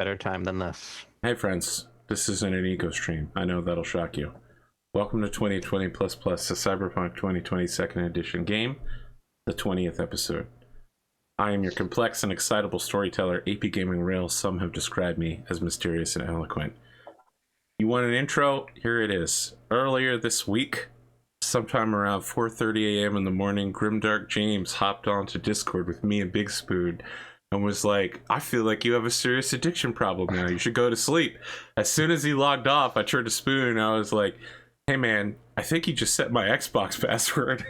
better time than this. Hey friends, this isn't an eco stream. I know that'll shock you. Welcome to 2020 plus plus, the Cyberpunk 2020 second edition game, the 20th episode. I am your complex and excitable storyteller, APGamingREAL. Some have described me as mysterious and eloquent. You want an intro? Here it is. Earlier this week, sometime around 4:30 a.m. in the morning, Grimdarkjames hopped onto Discord with me and Big Spoon and was like, I feel like you have a serious addiction problem now. You should go to sleep. As soon as he logged off, I turned to Spoon and I was like, hey man, I think you just set my Xbox password.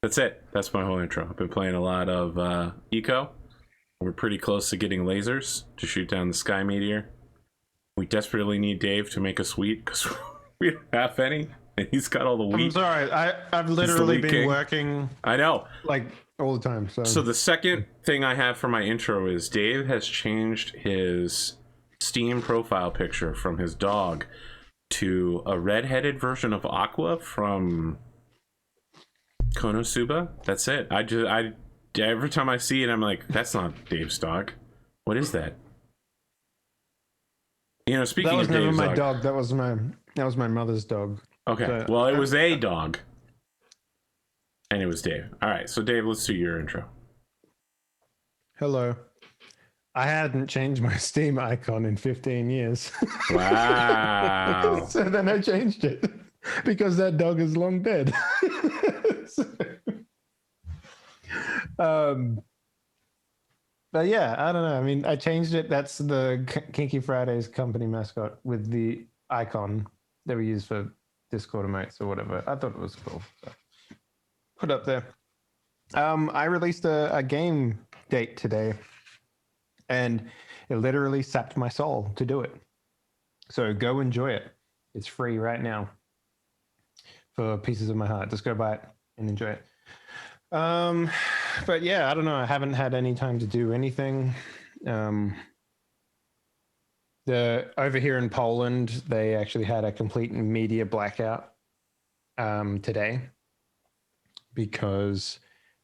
That's it. That's my whole intro. I've been playing a lot of Eco. We're pretty close to getting lasers to shoot down the sky meteor. We desperately need Dave to make us wheat because we don't have any. And he's got all the wheat. I'm sorry. I've literally been working. I know. Like all the time. So the second thing I have for my intro is Dave has changed his Steam profile picture from his dog to a red-headed version of Aqua from Konosuba. That's it. I every time I see it, I'm like, that's not Dave's dog. What is that? You know, speaking of Dave's never my dog. That was my mother's dog. Okay. So, well, it was a dog. And it was Dave. All right. So Dave, let's do your intro. Hello. I hadn't changed my Steam icon in 15 years. Wow. So then I changed it because that dog is long dead. But yeah, I don't know. I mean, I changed it. That's the Kinky Fridays company mascot with the icon that we use for Discord emotes or whatever. I thought it was cool. So put up there. I released a game date today, and it literally sapped my soul to do it. So go enjoy it. It's free right now for pieces of my heart. Just go buy it and enjoy it. But yeah, I don't know. I haven't had any time to do anything. Over here in Poland, they actually had a complete media blackout today because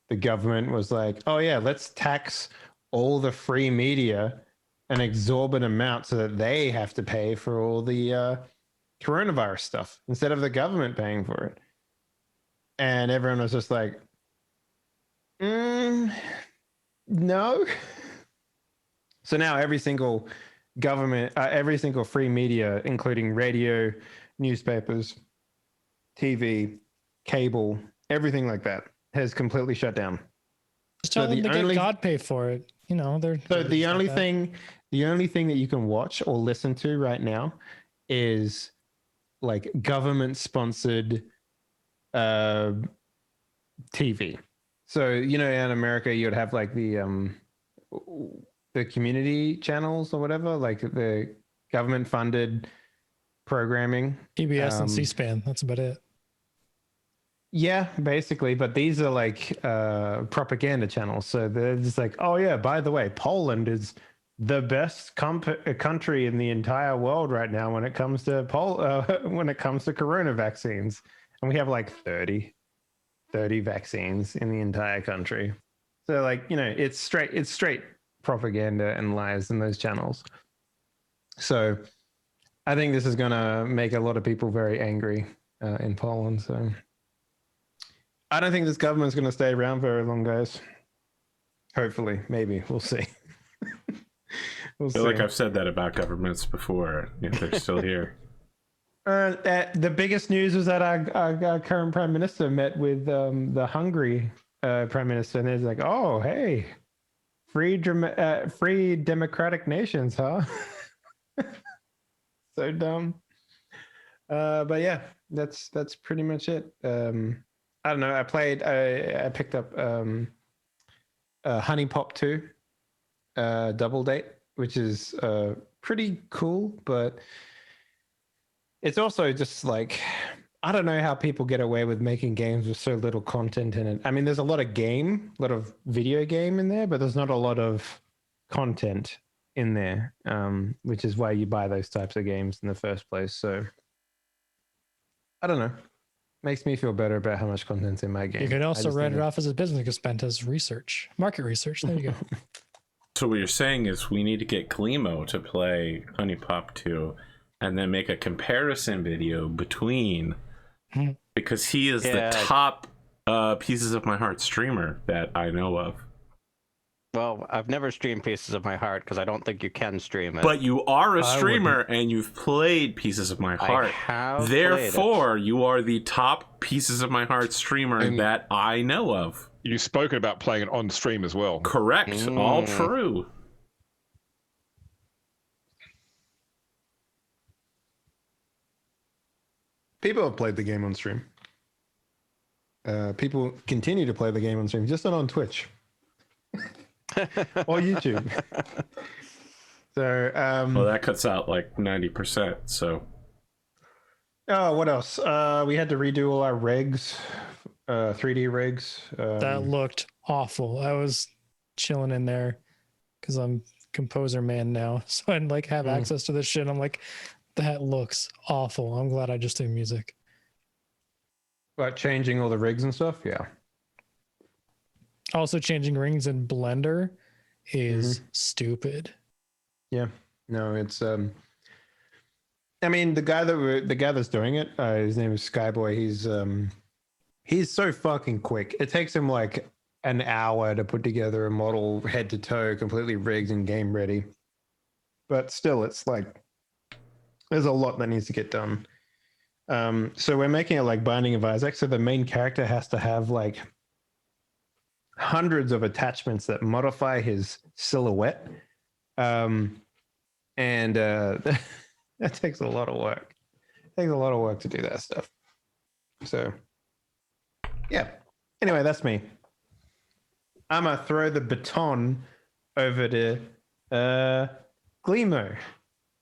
the government was like, oh yeah, let's tax all the free media an exorbitant amount so that they have to pay for all the coronavirus stuff instead of the government paying for it. And everyone was just like, no. So now every single government, every single free media, including radio, newspapers, TV, cable, everything like that, has completely shut down. Just tell them to get God pay for it. You know, the only thing that you can watch or listen to right now is like government sponsored TV. So, you know, in America, you would have like the community channels or whatever, like the government funded programming. PBS and C-SPAN. That's about it. Yeah, basically. But these are like propaganda channels. So they're just like, oh yeah, by the way, Poland is the best country in the entire world right now when it comes to corona vaccines. And we have like 30 vaccines in the entire country. So like, you know, it's straight propaganda and lies in those channels. So I think this is going to make a lot of people very angry in Poland. So I don't think this government's going to stay around very long, guys. Hopefully, maybe. We'll see. I feel like I've said that about governments before. If they're still here. The biggest news was that our current prime minister met with the Hungary prime minister, and it's like, oh, hey, free democratic nations, huh? So dumb. But yeah, that's pretty much it. I don't know. I picked up Honey Pop 2 Double Date, which is pretty cool, but it's also just like, I don't know how people get away with making games with so little content in it. I mean, there's a lot of video game in there, but there's not a lot of content in there, which is why you buy those types of games in the first place. So I don't know. Makes me feel better about how much content's in my game. You could also write it off as a business expense as research, market research. There you go. So what you're saying is we need to get Glimo to play Honey Pop 2 and then make a comparison video between, because he is the top Pieces of My Heart streamer that I know of. Well, I've never streamed Pieces of My Heart because I don't think you can stream it. But you are a streamer and you've played Pieces of My Heart. I have Therefore, you are the top Pieces of My Heart streamer that I know of. You've spoken about playing it on stream as well. Correct. All true. People have played the game on stream. People continue to play the game on stream, just not on Twitch or YouTube. So, well, that cuts out like 90%. So, oh, what else? We had to redo all our regs, 3D regs. That looked awful. I was chilling in there because I'm composer man now, so I like have access to this shit. I'm like, that looks awful. I'm glad I just do music. Like changing all the rigs and stuff, yeah. Also, changing rings in Blender is stupid. Yeah, no, it's I mean, the guy that's doing it, his name is Skyboy. He's so fucking quick. It takes him like an hour to put together a model head to toe, completely rigged and game ready. But still, it's like there's a lot that needs to get done. So we're making it like Binding of Isaac. So the main character has to have like hundreds of attachments that modify his silhouette. And that takes a lot of work. It takes a lot of work to do that stuff. So yeah. Anyway, that's me. I'm gonna throw the baton over to Glimo.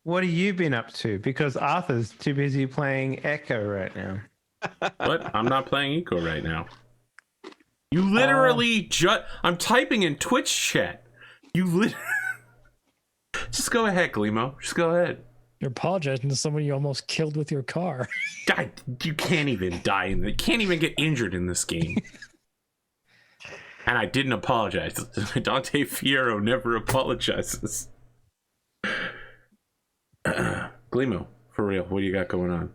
What have you been up to? Because Arthur's too busy playing Echo right now. What? I'm not playing Eco right now. You literally I'm typing in Twitch chat. You literally... Just go ahead, Glimo. Just go ahead. You're apologizing to someone you almost killed with your car. God, you can't even die you can't even get injured in this game. And I didn't apologize. Dante Fierro never apologizes. Glimo, for real, what do you got going on?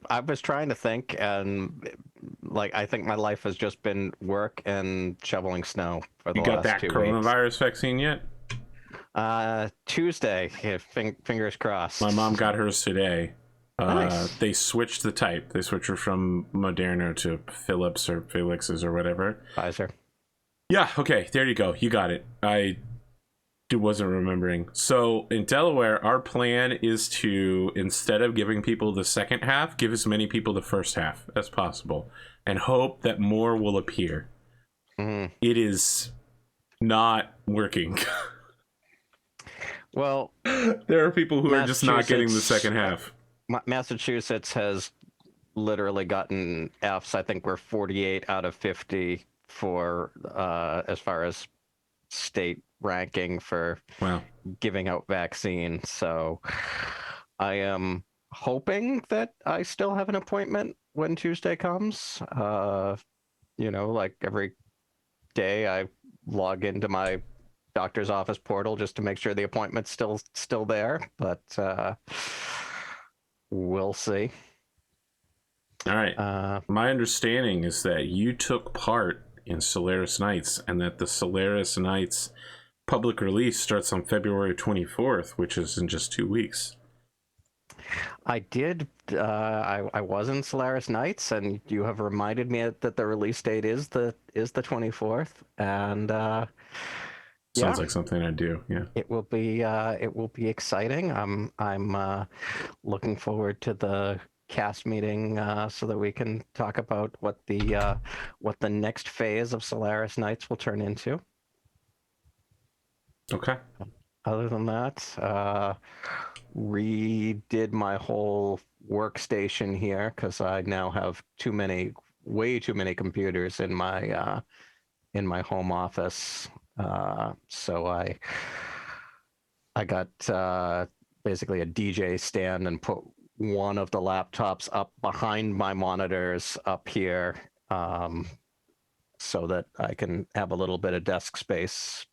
I was trying to think, and like I think my life has just been work and shoveling snow for the last 2 weeks. You got that coronavirus vaccine yet? Tuesday. Yeah, fingers crossed. My mom got hers today. Nice. They switched the type. They switched her from Moderna to Philips or Felix's or whatever. Pfizer. Yeah, okay, there you go. You got it. I wasn't remembering. So in Delaware, our plan is to, instead of giving people the second half, give as many people the first half as possible and hope that more will appear. It is not working. Well, there are people who are just not getting the second half. Massachusetts has literally gotten Fs. I think we're 48 out of 50 for as far as state ranking for giving out vaccine. So I am hoping that I still have an appointment when Tuesday comes. Like every day I log into my doctor's office portal just to make sure the appointment's still there, but we'll see. All right. My understanding is that you took part in Solaris Nights, and that the Solaris Nights public release starts on February 24th, which is in just 2 weeks. I did. I was in Solaris Nights, and you have reminded me that the release date is the 24th, and sounds like something I do. Yeah, it will be exciting. I'm looking forward to the cast meeting so that we can talk about what the next phase of Solaris Nights will turn into. Okay. Other than that, redid my whole workstation here because I now have way too many computers in my home office. So I got basically a DJ stand and put one of the laptops up behind my monitors up here, so that I can have a little bit of desk space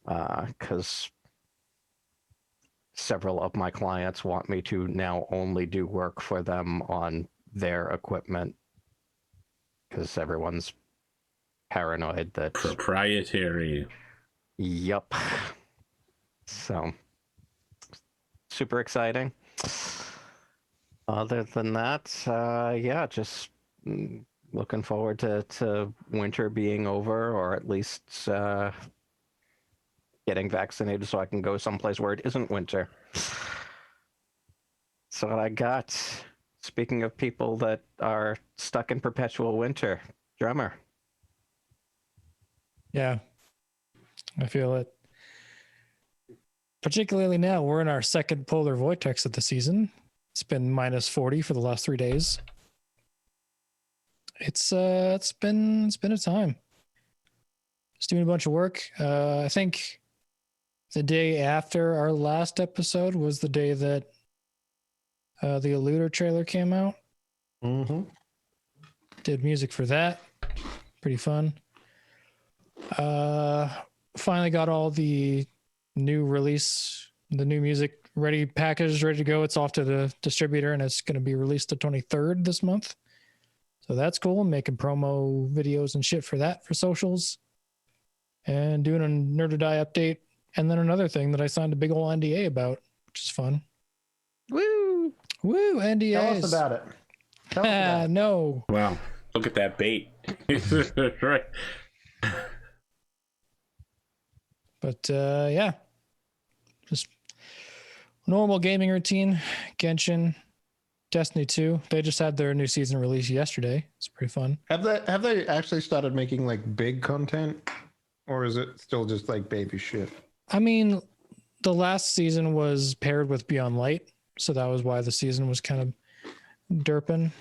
because several of my clients want me to now only do work for them on their equipment because everyone's paranoid that. Proprietary. Yup. So, super exciting. Other than that, yeah, just looking forward to winter being over, or at least getting vaccinated so I can go someplace where it isn't winter. So what I got. Speaking of people that are stuck in perpetual winter, Drummer. Yeah, I feel it. Particularly now, we're in our second polar vortex of the season. It's been minus 40 for the last 3 days. It's been a time. Just doing a bunch of work. I think the day after our last episode was the day that the Eluder trailer came out. Mm-hmm. Did music for that. Pretty fun. Finally got all the new release, the new music ready, packaged, ready to go. It's off to the distributor and it's going to be released the 23rd this month. So that's cool. I'm making promo videos and shit for that for socials and doing a Nerd or Die update. And then another thing that I signed a big old NDA about, which is fun. Woo! Woo, NDAs. Tell us about it. Tell us about it. No. Wow. Look at that bait. Right. But yeah, just normal gaming routine. Genshin, Destiny 2. They just had their new season release yesterday. It's pretty fun. Have they actually started making like big content, or is it still just like baby shit? I mean, the last season was paired with Beyond Light, so that was why the season was kind of derping.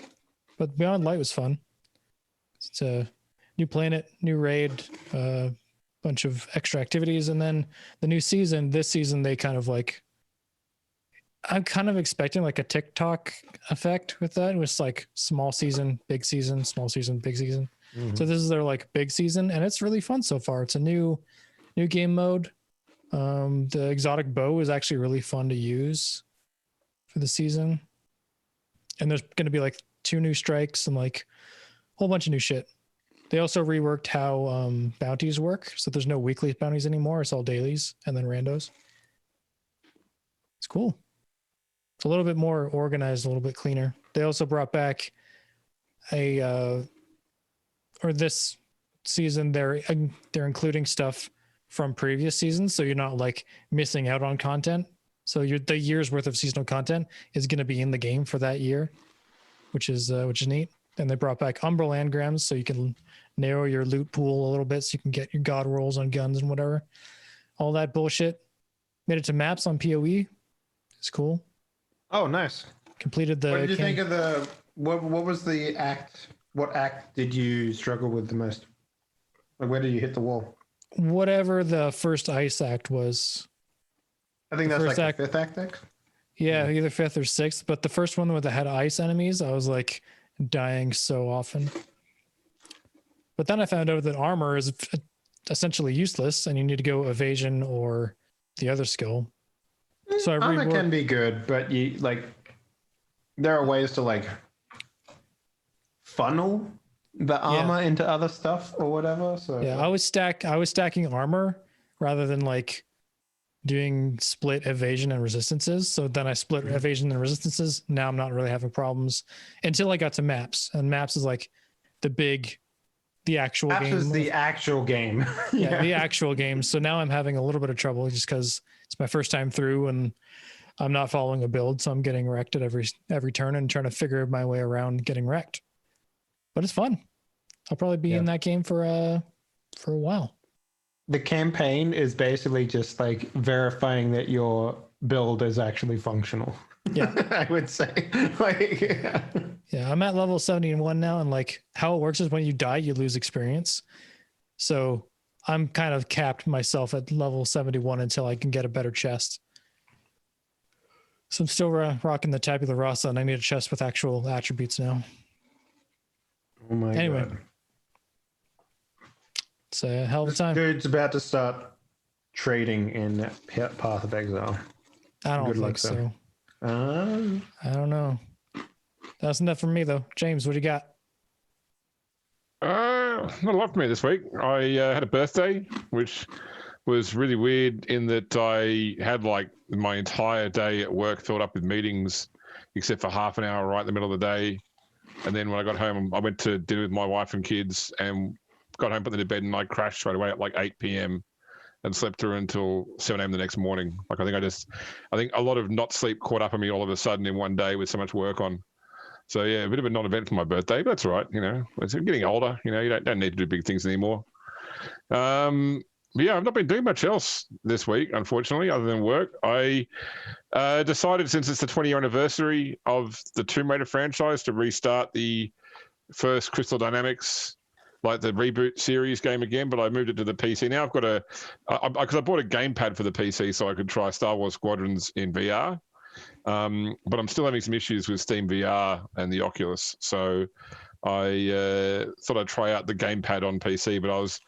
But Beyond Light was fun. It's a new planet, new raid, bunch of extra activities, and then the new season. This season, they kind of like. I'm kind of expecting like a TikTok effect with that. It was like small season, big season, small season, big season. Mm-hmm. So this is their like big season, and it's really fun so far. It's a new game mode. The exotic bow is actually really fun to use for the season, and there's going to be like 2 new strikes and like a whole bunch of new shit. They also reworked how bounties work, so there's no weekly bounties anymore. It's all dailies and then randos. It's cool. It's a little bit more organized, a little bit cleaner. They also brought back this season they're including stuff from previous seasons, so you're not like missing out on content. So the year's worth of seasonal content is going to be in the game for that year, which is neat. And they brought back Umbral Engrams, so you can narrow your loot pool a little bit, so you can get your god rolls on guns and whatever. All that bullshit. Made it to maps on PoE. It's cool. Oh, nice. Completed the. What did you think of the? What was the act? What act did you struggle with the most? Like, where did you hit the wall? Whatever the first ice act was. I think that's first like the 5th act. Yeah, either 5th or 6th. But the first one with the head ice enemies, I was like dying so often. But then I found out that armor is essentially useless, and you need to go evasion or the other skill. So Armor can be good, but you like there are ways to like funnel the armor into other stuff or whatever. So yeah, I was stacking armor rather than like doing split evasion and resistances. So then I split evasion and resistances. Now I'm not really having problems until I got to maps, and maps is like the actual maps game. Is the actual game. Yeah, the actual game. So now I'm having a little bit of trouble just because it's my first time through and I'm not following a build, so I'm getting wrecked at every turn and trying to figure my way around getting wrecked. But it's fun. I'll probably be in that game for a while. The campaign is basically just like verifying that your build is actually functional. Yeah, I would say. Yeah, I'm at level 71 now, and like how it works is when you die, you lose experience. So I'm kind of capped myself at level 71 until I can get a better chest. So I'm still rocking the tabula rasa, and I need a chest with actual attributes now. Oh my anyway, god. it's a hell of a time. Dude's about to start trading in Path of Exile. I don't Good luck, think so. Um, I don't know. That's enough for me though. James, what do you got? Not a lot for me this week. I had a birthday, which was really weird in that I had like my entire day at work filled up with meetings, except for half an hour right in the middle of the day. And then when I got home, I went to dinner with my wife and kids and got home, put them to bed, and I crashed straight away at like 8 p.m. and slept through until 7 a.m. the next morning. Like I think a lot of not sleep caught up on me all of a sudden in one day with so much work on. So yeah, a bit of a non-event for my birthday, but that's all right. You know, it's getting older. You know, you don't need to do big things anymore. But yeah, I've not been doing much else this week, unfortunately, other than work. I decided, since it's the 20-year anniversary of the Tomb Raider franchise, to restart the first Crystal Dynamics, like the reboot series game again, but I moved it to the PC. Now I've got because I bought a gamepad for the PC so I could try Star Wars Squadrons in VR. But I'm still having some issues with Steam VR and the Oculus. So I thought I'd try out the gamepad on PC, but I was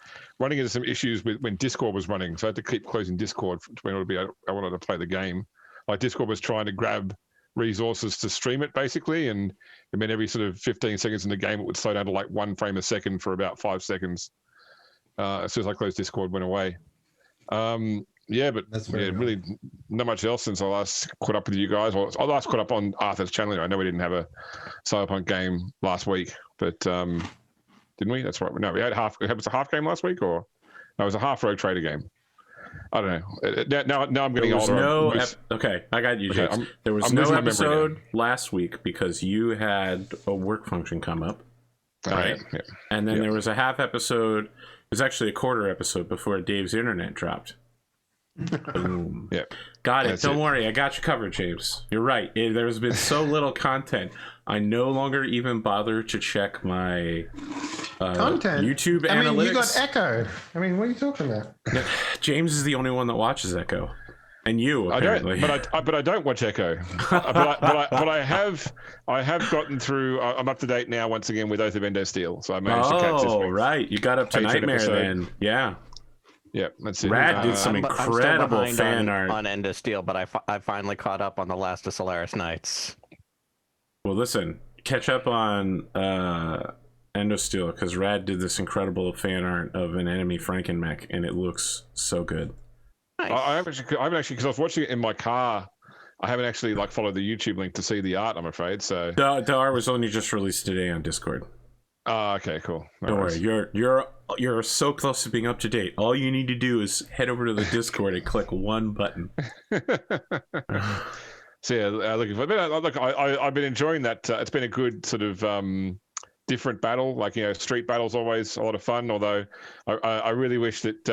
running into some issues with when Discord was running. So I had to keep closing Discord when I wanted to play the game. Like Discord was trying to grab resources to stream it basically. And I mean, every sort of 15 seconds in the game, it would slow down to like 1 frame a second for about 5 seconds. As soon as I closed Discord, went away. Yeah, but really not much else since I last caught up with you guys. Well, I last caught up on Arthur's channel. I know we didn't have a Cyberpunk game last week, but didn't we? That's right. No, we had it was a half game last week, or no, it was a half Rogue Trader game. I don't know. Now I'm getting older. Okay, I got you, James. Okay, there was no episode last week because you had a work function come up. Right. Yeah. And then there was a half episode. It was actually a quarter episode before Dave's internet dropped. Boom. Yeah. Got it. Don't worry. I got you covered, James. You're right. There's been so little content. I no longer even bother to check my content. YouTube analytics. I mean, you got Echo. I mean, what are you talking about? James is the only one that watches Echo. And you, apparently. But I don't watch Echo. but I have gotten through. I'm up to date now once again with Oath of Ender Steel. So I managed to catch this week. Right. You got up to Nightmare then. Yeah. Yeah, that's it. Rad did some incredible fan art on End of Steel, but I finally caught up on the Last of Solaris Knights. Well, listen, catch up on End of Steel because Rad did this incredible fan art of an enemy Frankenmech, and it looks so good. Nice. I haven't actually because I was watching it in my car. I haven't actually followed the YouTube link to see the art. I'm afraid. So the art was only just released today on Discord. Oh, okay, cool. Don't worry, you're so close to being up to date. All you need to do is head over to the Discord and click one button. So yeah, looking for. Look, I've been enjoying that. It's been a good sort of different battle. Like street battle's always a lot of fun. Although I really wish that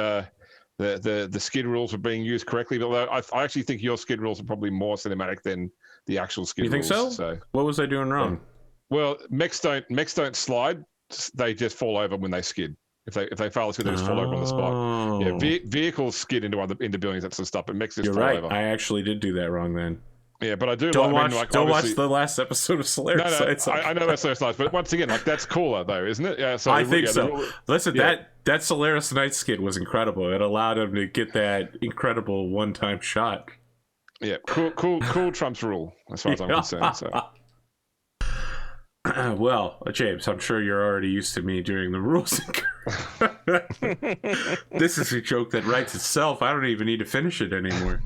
the skid rules were being used correctly. But I actually think your skid rules are probably more cinematic than the actual skid rules. You think so? What was I doing wrong? Well, mechs don't slide; they just fall over when they skid. If they fail to skid, they just fall over on the spot. Yeah, vehicles skid into buildings, that sort of stuff, but mechs just fall over. I actually did do that wrong then. Yeah, but I do. Don't watch the last episode of Solaris. No, I know that's Solaris Knights, but once again, that's cooler though, isn't it? Yeah, so I think so. Listen, that Solaris Knights skid was incredible. It allowed him to get that incredible one-time shot. Yeah, cool trumps rule as far as I'm concerned. So. Well, James, I'm sure you're already used to me doing the rules. This is a joke that writes itself. I don't even need to finish it anymore.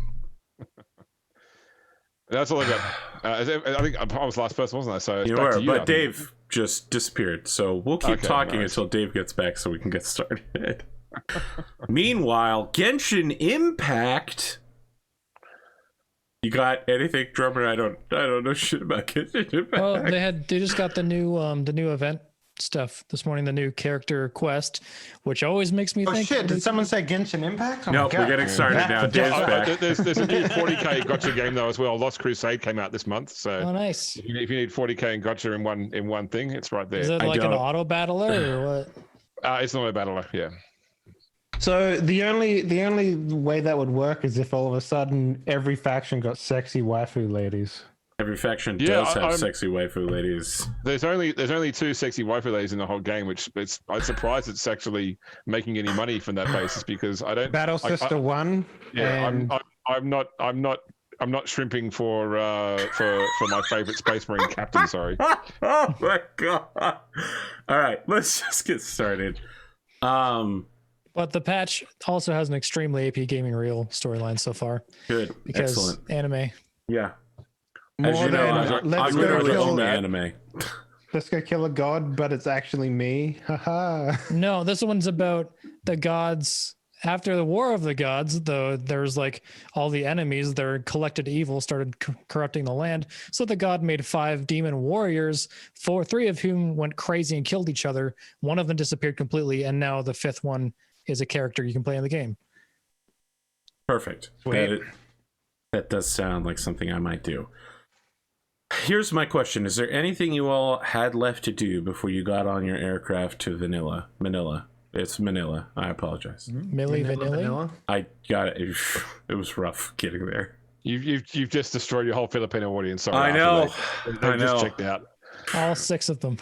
That's all I got. I think I was the last person, wasn't I? So you were, but Dave just disappeared. So we'll keep talking until Dave gets back so we can get started. Meanwhile, Genshin Impact. You got anything, Drummer? I don't know shit about Genshin Impact. Well, they just got the new event stuff this morning, the new character quest, which always makes me think. Oh shit! Did someone say Genshin Impact? No, we're getting started now. Dave's back. There's a new 40k gotcha game though as well. Lost Crusade came out this month, so nice. If you need 40k and gotcha in one thing, it's right there. Is it like an auto battler or what? It's not a battler, yeah. So the only way that would work is if all of a sudden every faction got sexy waifu ladies. Every faction Yeah, does have I'm- sexy waifu ladies. There's only 2 sexy waifu ladies in the whole game, which I'm surprised it's actually making any money from that basis because I don't. Battle Sister 1. Yeah, and I'm not shrimping for my favorite Space Marine captain. Sorry. Oh my god! All right, let's just get started. But the patch also has an extremely APGamingREAL storyline so far Good, because excellent. anime. Yeah, more as you know, than I let's literally go own the kill, anime. let's go kill a god, but it's actually me. Haha. No, this one's about the gods. After the War of the Gods, though, there's like all the enemies, their collected evil started corrupting the land. So the god made 5 demon warriors, 3 of whom went crazy and killed each other. One of them disappeared completely, and now the 5th one is a character you can play in the game. Perfect. Sweet. That does sound like something I might do. Here's my question. Is there anything you all had left to do before you got on your aircraft to Manila? It's Manila. I apologize. Milli Vanilli? I got it. It was rough getting there. You've just destroyed your whole Filipino audience. Sorry, I know. They just checked out. All 6 of them.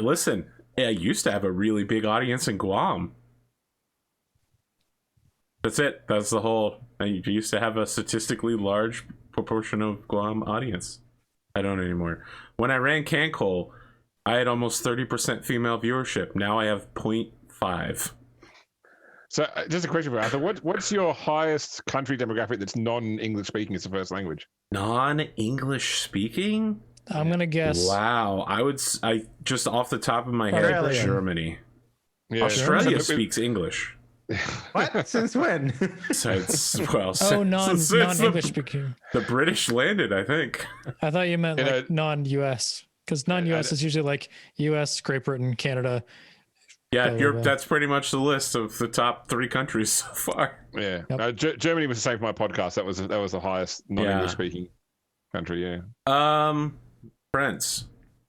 Listen. I used to have a really big audience in Guam. That's it. That's the whole. I used to have a statistically large proportion of Guam audience. I don't anymore. When I ran Cancol, I had almost 30% female viewership. Now I have 0.5. So, just a question for Arthur: what's your highest country demographic that's non-English speaking as a first language? Non-English speaking? I'm going to guess. Wow. I just off the top of my head, Australia. Germany. Yeah, Australia so- speaks English. What? Since when? So it's, well, Oh, since non-English speaking. the British landed, I think. I thought you meant You like know- non-US, because non-US is usually like US, Great Britain, Canada. Yeah, Blah, blah, blah. that's pretty much the list of the top 3 countries so far. Yeah, Yep. Germany was the same for my podcast. That was the highest non-English speaking country. Yeah. Friends,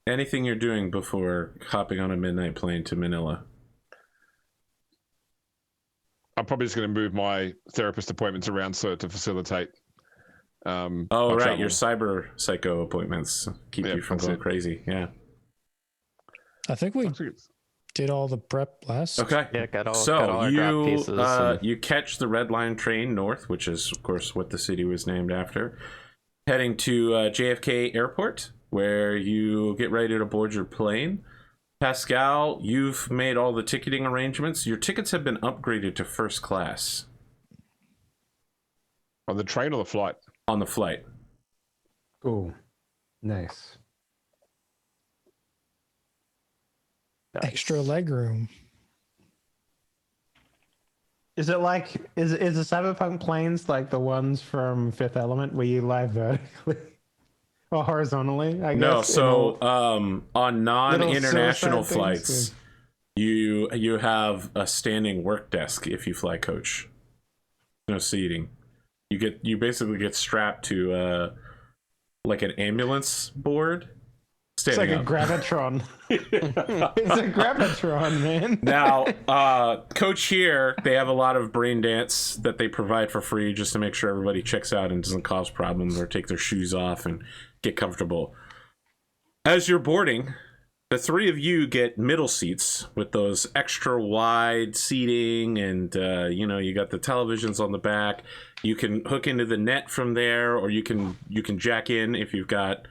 anything you're doing before hopping on a midnight plane to Manila? I'm probably just going to move my therapist appointments around to facilitate. Oh, my right, travel. your cyber psycho appointments keep Yeah, you from that's going it. crazy. Yeah. I think we did all the prep last. Okay. Yeah, got all So our drop you pieces. and- you catch the Redline train north, which is of course what the city was named after, heading to JFK Airport, where you get ready to board your plane. Pascal, you've made all the ticketing arrangements. Your tickets have been upgraded to first class On the train or the flight? on the flight. Cool. Nice. Extra leg room. Is it like is the Cyberpunk planes like the ones from Fifth Element where you lie vertically or horizontally? I guess. No, in so all- on non-international suicide flights, things? you have a standing work desk if you fly coach. No seating. You basically get strapped to like an ambulance board. It's like Standing a up. gravitron. It's a gravitron, man. Now, coach here, they have a lot of brain dance that they provide for free just to make sure everybody checks out and doesn't cause problems or take their shoes off and get comfortable. As you're boarding, the 3 of you get middle seats with those extra wide seating, and you got the televisions on the back. You can hook into the net from there, or you can jack in if you've got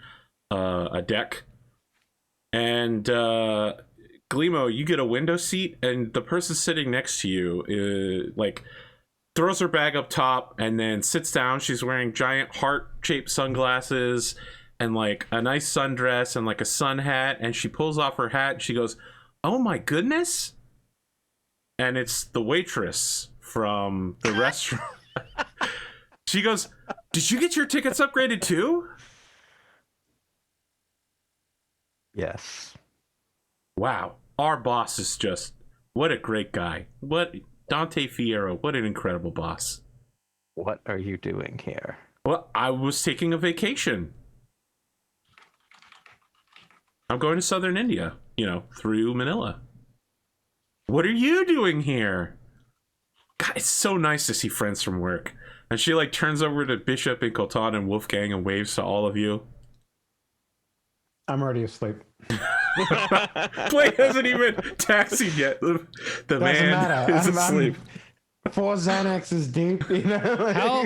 a deck. And Glimo, you get a window seat, and the person sitting next to you throws her bag up top and then sits down. She's wearing giant heart-shaped sunglasses and like a nice sundress and like a sun hat, and she pulls off her hat and she goes, "Oh my goodness." And it's the waitress from the restaurant. She goes, "Did you get your tickets upgraded too?" Yes. Wow, our boss is just, what a great guy. What Dante Fierro, what an incredible boss. What are you doing here? Well, I was taking a vacation. I'm going to southern India, through Manila. What are you doing here? God, it's so nice to see friends from work. And she like turns over to Bishop and Coltan and Wolfgang and waves to all of you. I'm already asleep. Blake hasn't even taxied yet. The Doesn't man matter. is asleep. I'm 4 Xanaxes deep, you know? Like, How?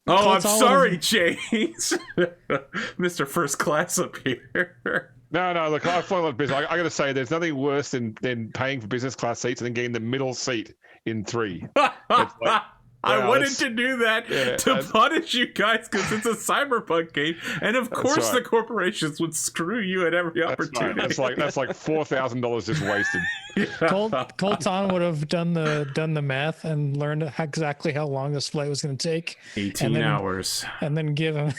Oh, I'm Coltan sorry, James. Mr. First Class up here. No, look, I fly a lot of business. I got to say, there's nothing worse than paying for business class seats and then getting the middle seat in 3. I wow, wanted that's- to do that yeah, to punish you guys because it's a cyberpunk game, and of course the right. corporations would screw you at every opportunity. That's like $4,000 just wasted. Coltan would have done the math and learned exactly how long this flight was going to take. 18 hours. And then give him,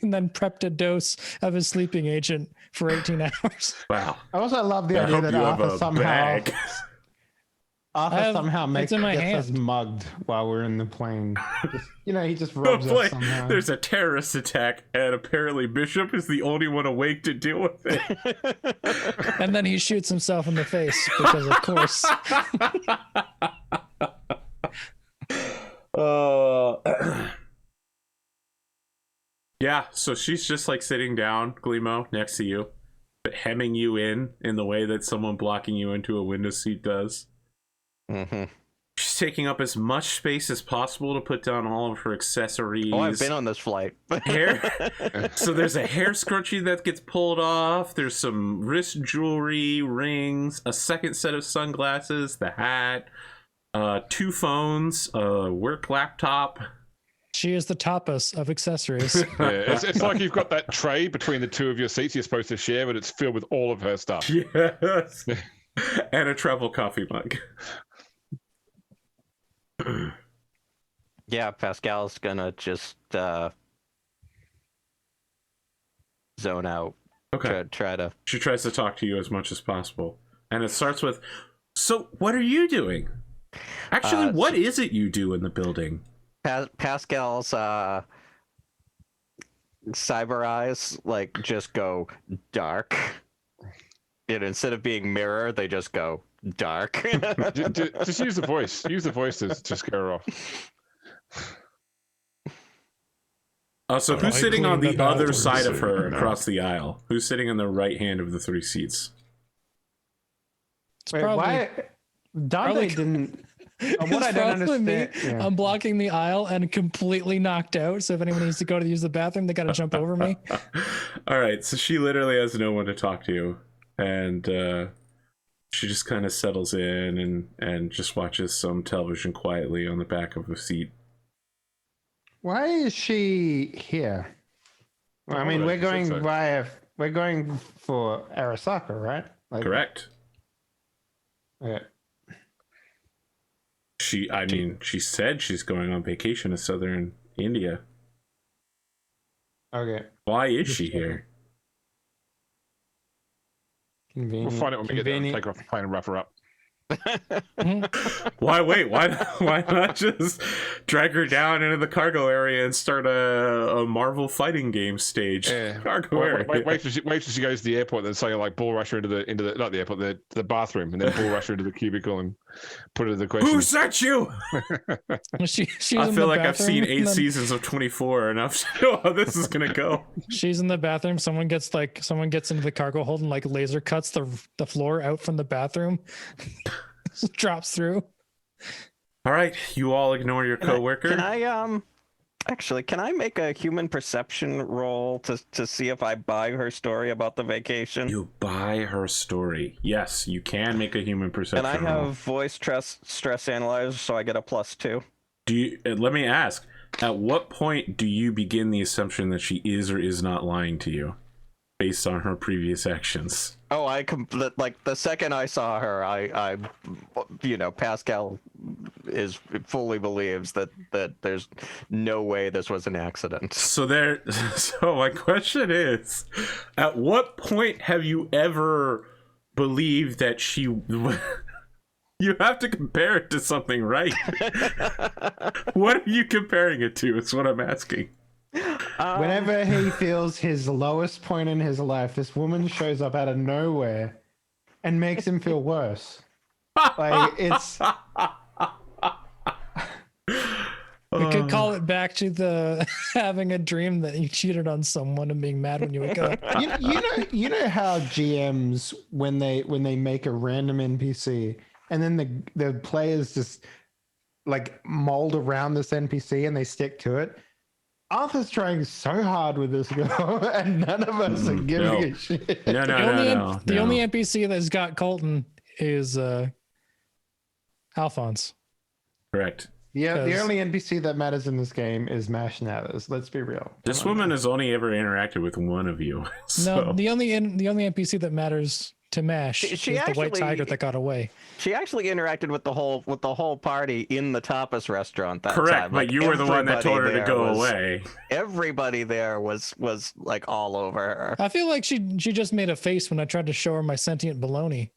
and then prepped a dose of his sleeping agent for 18 hours. Wow. I also love the I idea hope that you have Arthur a somehow bag. makes it's in my gets us hand. mugged while we're in the plane. He just robs us Like, somehow. there's a terrorist attack, and apparently Bishop is the only one awake to deal with it. And then he shoots himself in the face because, of course. Yeah, so she's just like sitting down, Glimo, next to you, but hemming you in the way that someone blocking you into a window seat does. Mm-hmm. She's taking up as much space as possible to put down all of her accessories. Oh, I've been on this flight. Hair. So there's a hair scrunchie that gets pulled off. There's some wrist jewelry, rings, a second set of sunglasses, the hat, 2 phones, a work laptop. She is the tapas of accessories. Yeah, it's like you've got that tray between the 2 of your seats you're supposed to share, but it's filled with all of her stuff. Yes. And a travel coffee mug. Yeah, Pascal's gonna just zone out. Okay. Try to. She tries to talk to you as much as possible. And it starts with, so what are you doing? Actually, what is it you do in the building? Pascal's cyber eyes just go dark. And instead of being mirror, they just go dark. Just use the voice. Use the voice to scare her off. So who's sitting on the cleaned the other bathroom, side of so her you know. across the aisle? Who's sitting on the right hand of the 3 seats? It's Wait, probably, why? Dante probably- didn't. What it's I don't probably me. understand. Yeah. I'm blocking the aisle and completely knocked out. So if anyone needs to go to use the bathroom, they got to jump over me. All right, so she literally has no one to talk to, and she just kind of settles in and just watches some television quietly on the back of the seat. Why is she here? Well, I mean, Hold on, we're going she said so. we're going for Arasaka, right? Correct. Okay. She said she's going on vacation to southern India. Okay. Why is she here? Convenient. We'll find it when we get there. Convenient. Take her off the plane and wrap her up. Why not just drag her down into the cargo area and start a Marvel fighting game stage? Yeah. Cargo area. Wait till she goes to the airport, then say bull rush her into the not the airport, the bathroom, and then bull rush her into the cubicle and put her to the question. Who sent you? She's I in feel the like I've bathroom, seen and 8 then seasons of 24 enough to know how this is gonna go. She's in the bathroom. Someone gets into the cargo hold and laser cuts the floor out from the bathroom. Just drops through. All right, you all ignore your coworker. Can I make a human perception roll to see if I buy her story about the vacation? You buy her story. Yes, you can make a human perception And I roll. have voice stress analyzer, so I get a +2. Do you? Let me ask. At what point do you begin the assumption that she is or is not lying to you, based on her previous actions? Oh, the second I saw her, I Pascal fully believes that there's no way this was an accident. So my question is, at what point have you ever believed that she? You have to compare it to something, right? What are you comparing it to? Is what I'm asking. Whenever he feels his lowest point in his life, this woman shows up out of nowhere and makes him feel worse. It's We could call it back to the having a dream that you cheated on someone and being mad when you wake up. You know how GMs when they make a random NPC and then the players just like mold around this NPC and they stick to it. Arthur's trying so hard with this girl, and none of us are giving a shit. No. The only NPC that's got Colton is Alphonse. Correct. Yeah, the only NPC that matters in this game is Mash Nathers. Let's be real. This woman has only ever interacted with one of you. So. No, the only NPC that matters to Mash is the white tiger that got away. She actually interacted with the whole party in the tapas restaurant that Correct, time. but you were the one that told her to go away. Everybody there was like all over her. I feel like she just made a face when I tried to show her my sentient baloney.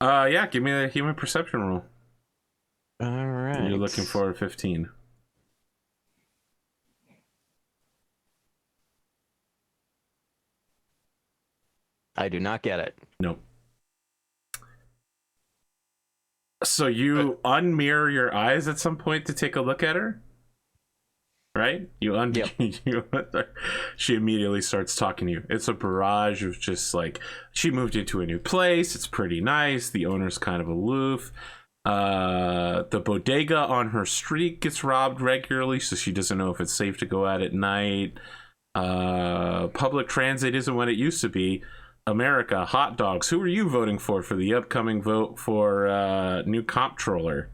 Yeah, give me a human perception roll. All right. You're looking for 15. I do not get it. Nope. So you unmirror your eyes at some point to take a look at her? Right? Yep. She immediately starts talking to you. It's a barrage of just like, she moved into a new place. It's pretty nice. The owner's kind of aloof. The bodega on her street gets robbed regularly, so she doesn't know if it's safe to go out at night. Public transit isn't what it used to be. America, hot dogs. Who are you voting for the upcoming vote for new comptroller?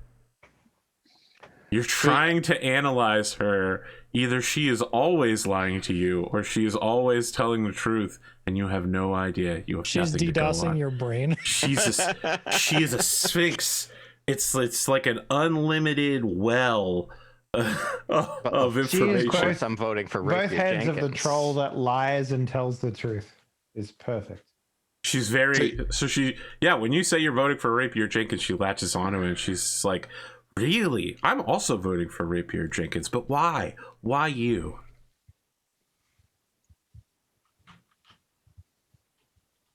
You're trying to analyze her. Either she is always lying to you, or she is always telling the truth, and you have no idea. You have She's nothing to go DDoSing on. your brain. She is a sphinx. It's like an unlimited well of information. Of course, I'm voting for Rapier Both heads Jenkins. of the troll that lies and tells the truth is perfect. She's very when you say you're voting for Rapier Jenkins, she latches onto it and she's like, really? I'm also voting for Rapier Jenkins, but why? Why you?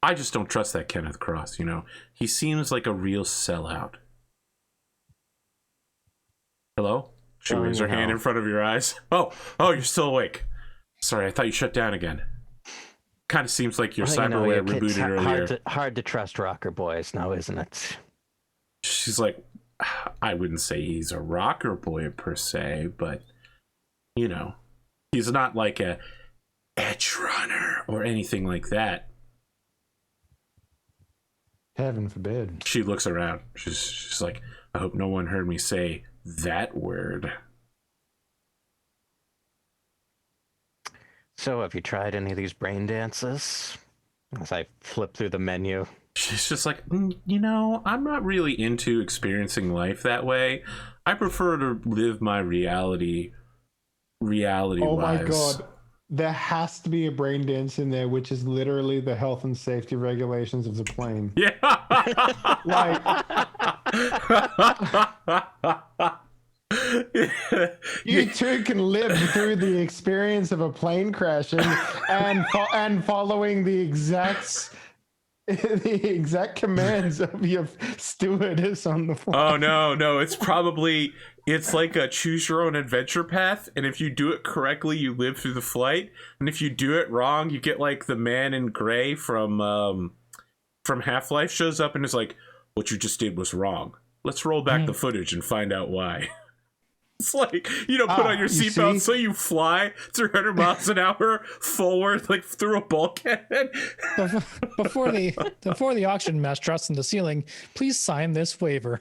I just don't trust that Kenneth Cross, you know. He seems like a real sellout. Hello? She raised her hand in front of your eyes. Oh, you're still awake. Sorry, I thought you shut down again. Kind of seems like your cyberware rebooted earlier. Hard to trust rocker boys now, isn't it? She's like, I wouldn't say he's a rocker boy per se, but you know, he's not like a edge runner or anything like that. Heaven forbid. She looks around. She's like, I hope no one heard me say that word. So, have you tried any of these brain dances? As I flip through the menu. She's just like, you know, I'm not really into experiencing life that way. I prefer to live my reality Oh wise. my god. There has to be a brain dance in there, which is literally the health and safety regulations of the plane. Yeah. Like, you two can live through the experience of a plane crashing and following the exact commands of your stewardess on the flight. Oh no, it's like a choose your own adventure path, and if you do it correctly, you live through the flight, and if you do it wrong, you get like the man in gray from Half-Life shows up and is like, what you just did was wrong. Let's roll back the footage and find out why. It's like, you don't put on your seatbelt, so you fly 300 miles an hour forward, like through a bulkhead. Before the auction mass trusts in the ceiling, please sign this waiver.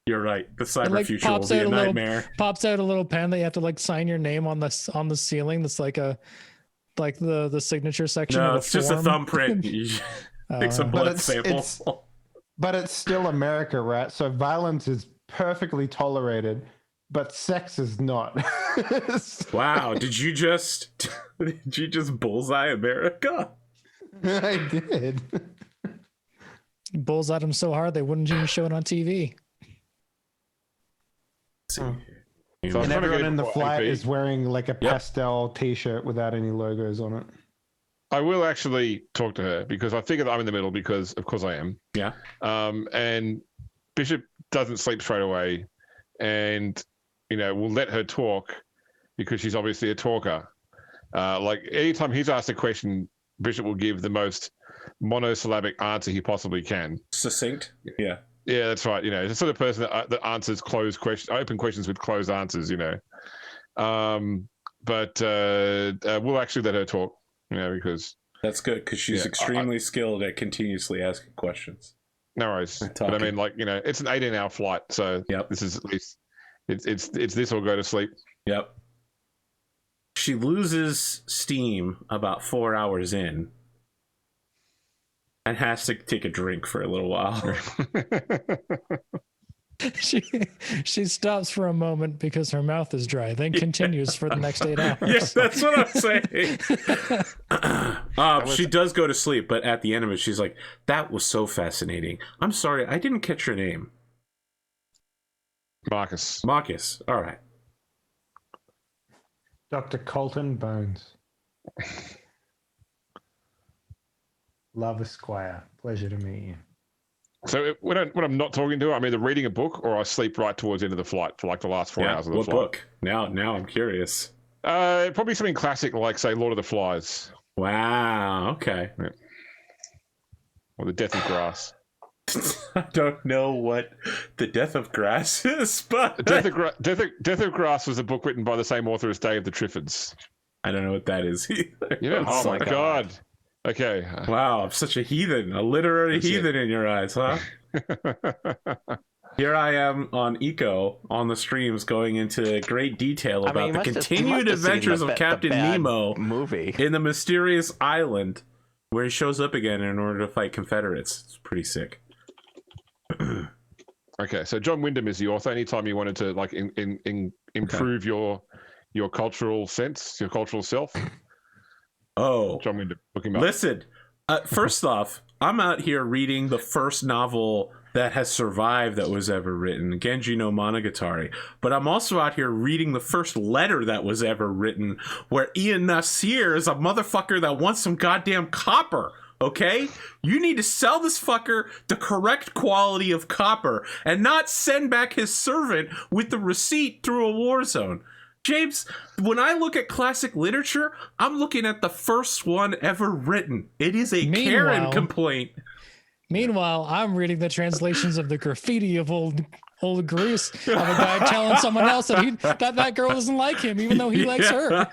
You're right. The cyber future will be a nightmare. Pops out a little pen that you have to like sign your name on the ceiling. That's like the signature section. No, of it's just a thumbprint. You take some blood sample. But it's still America, right? So violence is perfectly tolerated, but sex is not. Wow, did you just bullseye America? I did. Bullseyed them so hard they wouldn't even show it on TV. See. So I'm And trying to everyone get in the for flight AP. is wearing like a pastel t-shirt without any logos on it. I will actually talk to her because I figure that I'm in the middle because, of course, I am. Yeah. And Bishop doesn't sleep straight away, and we'll let her talk because she's obviously a talker. Like anytime he's asked a question, Bishop will give the most monosyllabic answer he possibly can. Succinct. Yeah. Yeah, that's right. He's the sort of person that answers open questions with closed answers. But we'll actually let her talk. Because that's good because she's extremely skilled at continuously asking questions. No worries. But I mean, it's an 18-hour flight, so this is at least it's this or go to sleep. Yep. She loses steam about 4 hours in and has to take a drink for a little while. She stops for a moment because her mouth is dry, then continues for the next 8 hours. Yes, that's what I'm saying. She does go to sleep, but at the end of it, she's like, that was so fascinating. I'm sorry, I didn't catch your name. Marcus. All right. Dr. Coltan Bonez. Love Esquire. Pleasure to meet you. So when I'm not talking to her, I'm either reading a book or I sleep right towards the end of the flight for like the last 4 hours of the flight. What book? Now I'm curious. Probably something classic like, say, Lord of the Flies. Wow. Okay. Yeah. Or The Death of Grass. I don't know what The Death of Grass is, but Death of Grass was a book written by the same author as Day of the Triffids. I don't know what that is either. Yeah. Oh my God. Okay. Wow, I'm such a heathen, a literary heathen in your eyes, huh? Here I am on Eco on the streams going into great detail about the continued adventures of Captain Nemo movie in the mysterious island where he shows up again in order to fight Confederates. It's pretty sick. Okay, so John Wyndham is the author. Anytime you wanted to like improve your cultural sense, your cultural self. Oh, John Wyndham, look him up. Listen, first off, I'm out here reading the first novel that has survived that was ever written, Genji no Monogatari. But I'm also out here reading the first letter that was ever written, where Ian Nasir is a motherfucker that wants some goddamn copper. Okay? You need to sell this fucker the correct quality of copper and not send back his servant with the receipt through a war zone. James, when I look at classic literature, I'm looking at the first one ever written. It is a Karen complaint. Meanwhile, I'm reading the translations of the graffiti of old Greece of a guy telling someone else that girl doesn't like him, even though he likes her.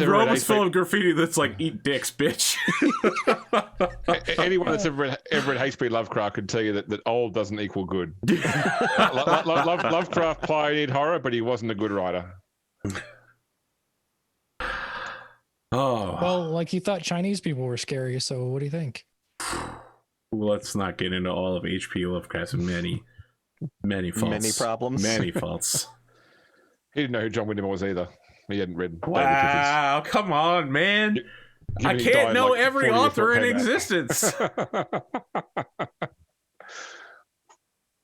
Rome is full of graffiti that's like, eat dicks, bitch. Anyone that's ever read H.P. Lovecraft can tell you that old doesn't equal good. Lovecraft pioneered horror, but he wasn't a good writer. Oh. Well, like he thought Chinese people were scary, so what do you think? Let's not get into all of H.P. Lovecraft's many faults. Many problems. Many faults. He didn't know who John Wyndham was either. He hadn't read. Wow, come on, man. I can't know every author in existence.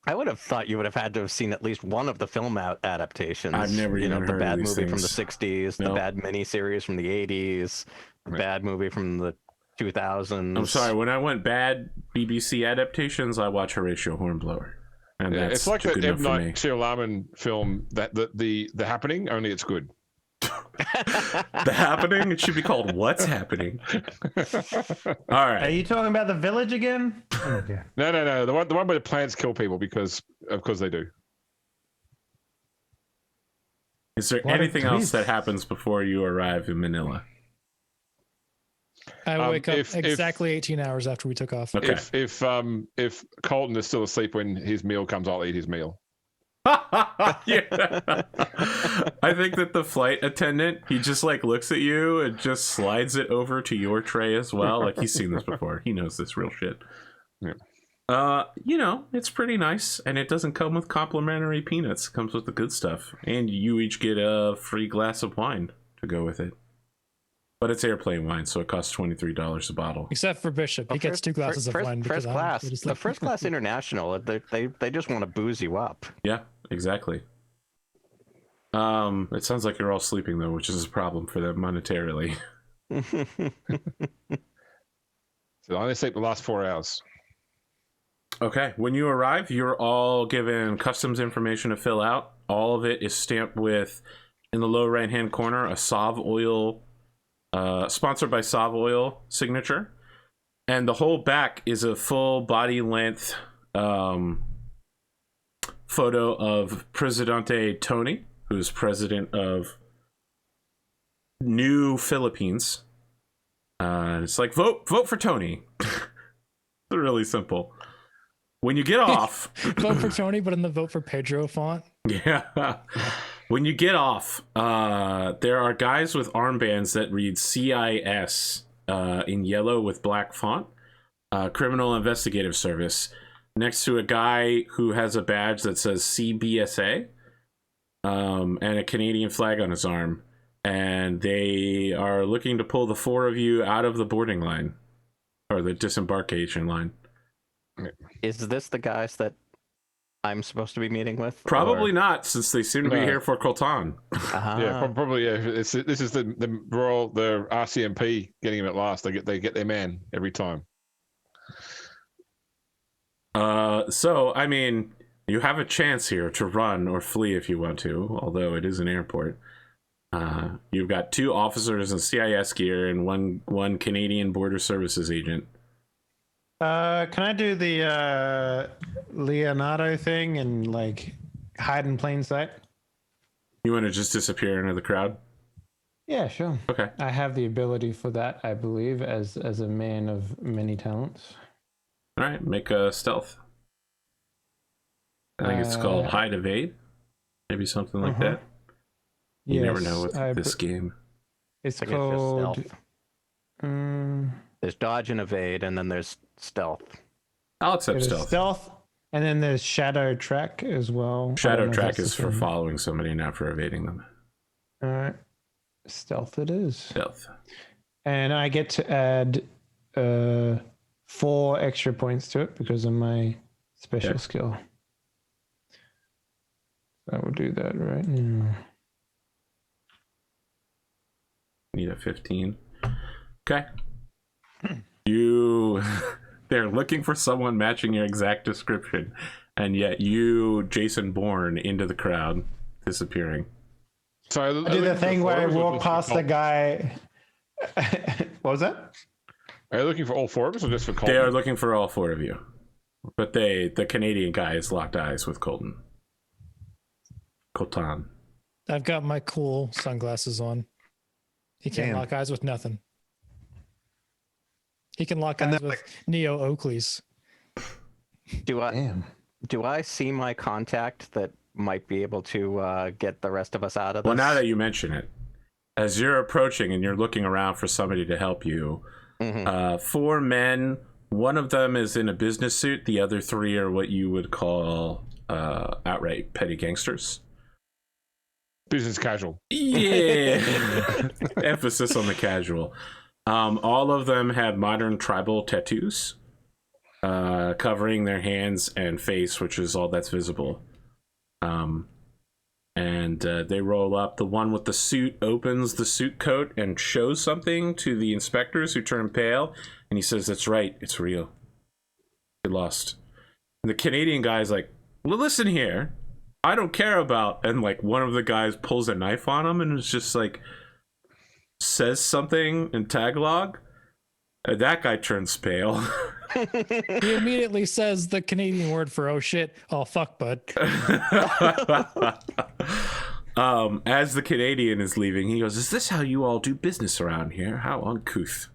I would have thought you would have had to have seen at least one of the film adaptations. I've never even heard the bad of these movie things. from the 60s, the bad miniseries from the 80s, the bad movie from the 2000s. I'm sorry, when I went bad BBC adaptations, I watch Horatio Hornblower. And that's it's like good that M. enough for Night me. Shyamalan film, that the Happening, only it's good. The Happening? It should be called What's Happening. All right. Are you talking about The Village again? Okay. No. The one where the plants kill people because they do. Is there anything else that happens before you arrive in Manila? I wake up exactly 18 hours after we took off. Okay. If Colton is still asleep when his meal comes, I'll eat his meal. Yeah. I think that the flight attendant, he just like looks at you and just slides it over to your tray as well. Like he's seen this before. He knows this real shit. Yeah. It's pretty nice, and it doesn't come with complimentary peanuts. It comes with the good stuff, and you each get a free glass of wine to go with it. But it's airplane wine, so it costs $23 a bottle. Except for Bishop, he gets 2 glasses of wine. First class, the first class international, they just want to booze you up. Yeah, exactly. It sounds like you're all sleeping though, which is a problem for them monetarily. So I only sleep the last 4 hours. Okay, when you arrive, you're all given customs information to fill out. All of it is stamped with, in the lower right-hand corner, a Sov Oil, sponsored by Sov Oil signature. And the whole back is a full body-length photo of Presidente Tony, who's president of New Philippines. It's like, vote for Tony. It's really simple. When you get off... Vote for Tony, but in the vote for Pedro font. Yeah. When you get off, there are guys with armbands that read CIS in yellow with black font, Criminal Investigative Service, next to a guy who has a badge that says CBSA and a Canadian flag on his arm. And they are looking to pull the four of you out of the boarding line, or the disembarkation line. Is this the guys that I'm supposed to be meeting with? Probably not, since they seem to be here for Coltan. Yeah, probably. Yeah, this is the RCMP getting him at last. They get their man every time. So I mean, you have a chance here to run or flee if you want to, although it is an airport. You've got 2 officers in CIS gear and one Canadian Border Services agent. Can I do the Leonardo thing and like hide in plain sight? You want to just disappear into the crowd? Yeah, sure. Okay. I have the ability for that, I believe, as a man of many talents. All right, make a stealth. I think it's called hide evade, maybe something like that. You never know with this game. It's It's called. just stealth. There's dodge and evade, and then there's stealth. I'll accept stealth. Stealth, and then there's shadow track as well. Shadow track is for following somebody, not for evading them. All right, stealth it is. Stealth. And I get to add 4 extra points to it because of my special skill. I will do that right now. Need a 15. Okay. They're looking for someone matching your exact description, and yet you, Jason Bourne, into the crowd, disappearing. So I do the thing where I walk past the guy. What was that? Are you looking for all 4 of us, or just for Coltan? They are looking for all 4 of you, but the Canadian guy has locked eyes with Coltan. I've got my cool sunglasses on. He can't lock eyes with nothing. He can lock eyes with Neo Oakley's. Do I see my contact that might be able to get the rest of us out of this? Well, now that you mention it, as you're approaching and you're looking around for somebody to help you, 4 men, one of them is in a business suit, the other 3 are what you would call outright petty gangsters. Business casual. Yeah. Emphasis on the casual. All of them have modern tribal tattoos covering their hands and face, which is all that's visible. And they roll up. The one with the suit opens the suit coat and shows something to the inspectors, who turn pale. And he says, "That's right. It's real. Get lost." And the Canadian guy's like, "Well, listen here. I don't care about," and like one of the guys pulls a knife on him and is just like, says something in Tagalog. That guy turns pale. He immediately says the Canadian word for "oh shit, oh fuck, bud." As the Canadian is leaving, he goes, "Is this how you all do business around here? How uncouth."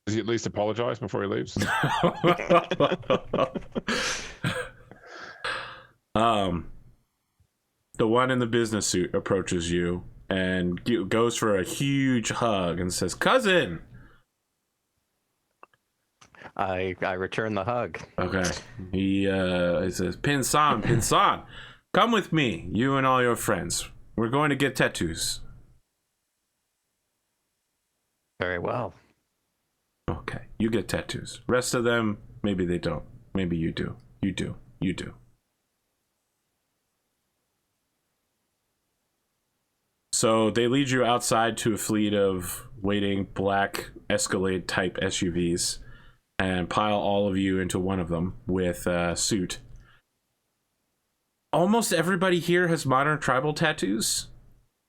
Does he at least apologize before he leaves? The one in the business suit approaches you and goes for a huge hug and says, "Cousin." I return the hug. Okay. He says, Pinsan, come with me, you and all your friends. We're going to get tattoos." Very well. Okay, you get tattoos. Rest of them, maybe they don't. Maybe you do. You do. You do. So they lead you outside to a fleet of waiting black Escalade type SUVs and pile all of you into one of them with a suit. Almost everybody here has modern tribal tattoos,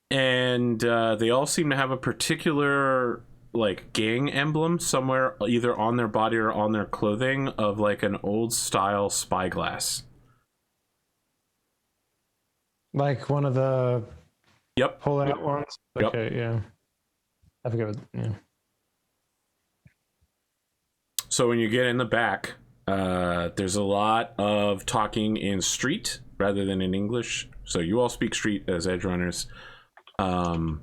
and they all seem to have a particular like gang emblem somewhere either on their body or on their clothing of like an old style spyglass. Like one of the Yep. pull out ones. Yep. Okay, yeah. I forget what, yeah. So when you get in the back, there's a lot of talking in street rather than in English. So you all speak street as edge runners. And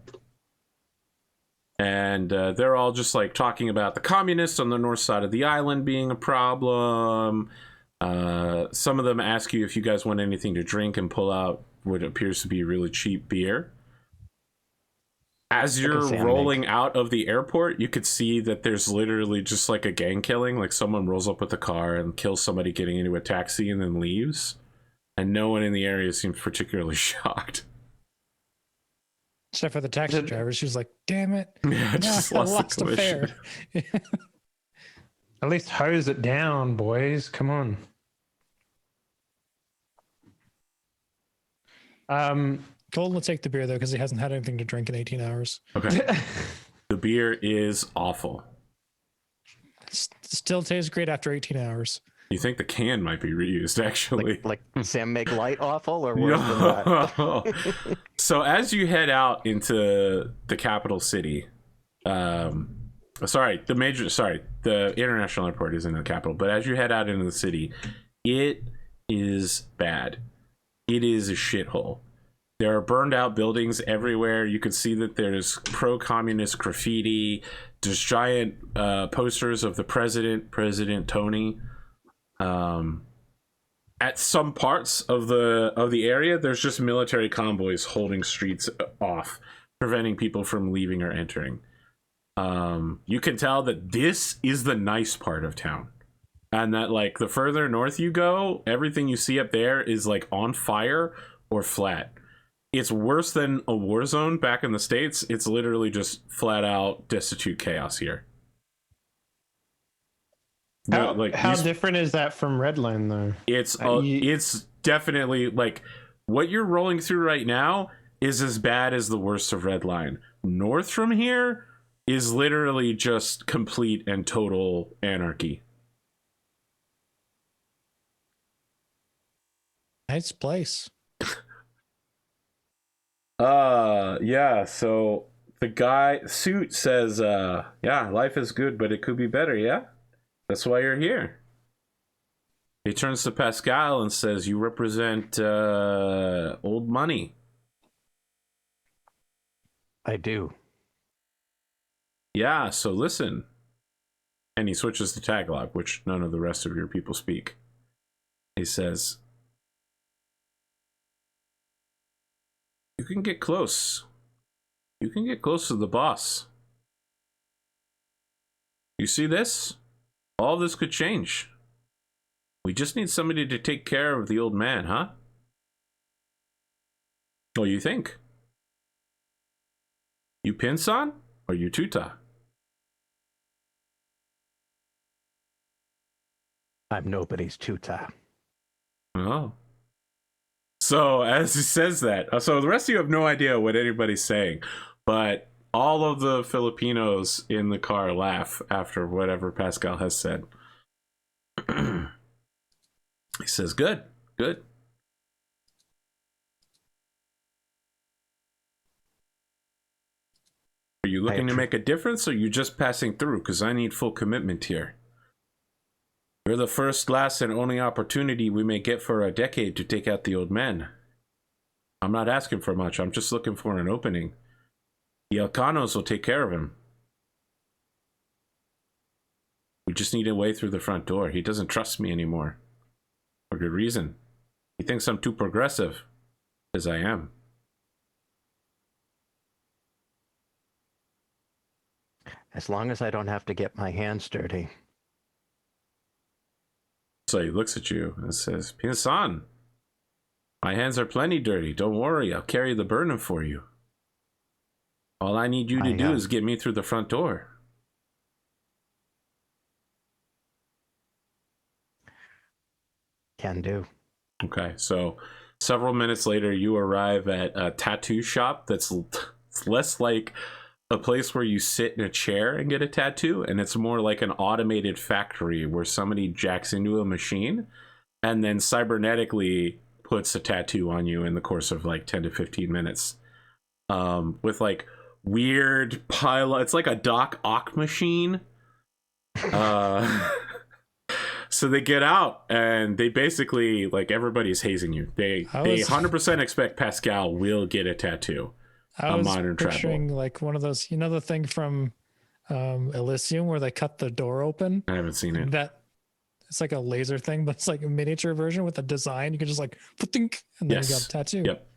they're all just like talking about the communists on the north side of the island being a problem. Some of them ask you if you guys want anything to drink and pull out what appears to be really cheap beer. As you're rolling out of the airport, you could see that there's literally just like a gang killing. Like someone rolls up with a car and kills somebody getting into a taxi and then leaves. And no one in the area seems particularly shocked. Except for the taxi driver. She was like, damn it. Yeah, just lost a fare. At least hose it down, boys. Come on. Colton will take the beer though because he hasn't had anything to drink in 18 hours. Okay. The beer is awful. Still tastes great after 18 hours. You think the can might be reused, actually. Like Sam make light awful or worse than that? So as you head out into the capital city, the international airport is in the capital, but as you head out into the city, it is bad. It is a shithole. There are burned out buildings everywhere. You can see that there's pro-communist graffiti. There's giant posters of the President Tony. At some parts of the area, there's just military convoys holding streets off, preventing people from leaving or entering. You can tell that this is the nice part of town. And that like the further north you go, everything you see up there is like on fire or flat. It's worse than a war zone back in the States. It's literally just flat out destitute chaos here. How different is that from Redline though? It's definitely like what you're rolling through right now is as bad as the worst of Redline. North from here is literally just complete and total anarchy. Nice place. Yeah, so the guy suit says yeah, life is good but it could be better. Yeah, that's why you're here. He turns to Pascal and says, you represent old money. I do. Yeah, so listen. And he switches to Tagalog, which none of the rest of your people speak. He says, you can get close. You can get close to the boss. You see this? All this could change. We just need somebody to take care of the old man, huh? What do you think? You Pinsan or you Tuta? I'm nobody's tutor. Oh. So as he says that, so the rest of you have no idea what anybody's saying, but all of the Filipinos in the car laugh after whatever Pascal has said. He says, good, good. Are you looking to make a difference, or are you just passing through? Because I need full commitment here. You're the first, last, and only opportunity we may get for a decade to take out the old man. I'm not asking for much. I'm just looking for an opening. The Elcanos will take care of him. We just need a way through the front door. He doesn't trust me anymore. For good reason. He thinks I'm too progressive. As I am. As long as I don't have to get my hands dirty. So he looks at you and says, Pinsan, my hands are plenty dirty. Don't worry, I'll carry the burden for you. All I need you to do is get me through the front door. Can do. Okay, so several minutes later, you arrive at a tattoo shop that's less like a place where you sit in a chair and get a tattoo, and it's more like an automated factory where somebody jacks into a machine and then cybernetically puts a tattoo on you in the course of like 10 to 15 minutes. With like weird it's like a Doc Ock machine. So they get out and they basically, like, everybody's hazing you. They 100% expect Pascal will get a tattoo. I was modern picturing like one of those, the thing from Elysium where they cut the door open. I haven't seen it. That it's like a laser thing, but it's like a miniature version with a design. You can just like put-tink, and then you got a tattoo. Yep.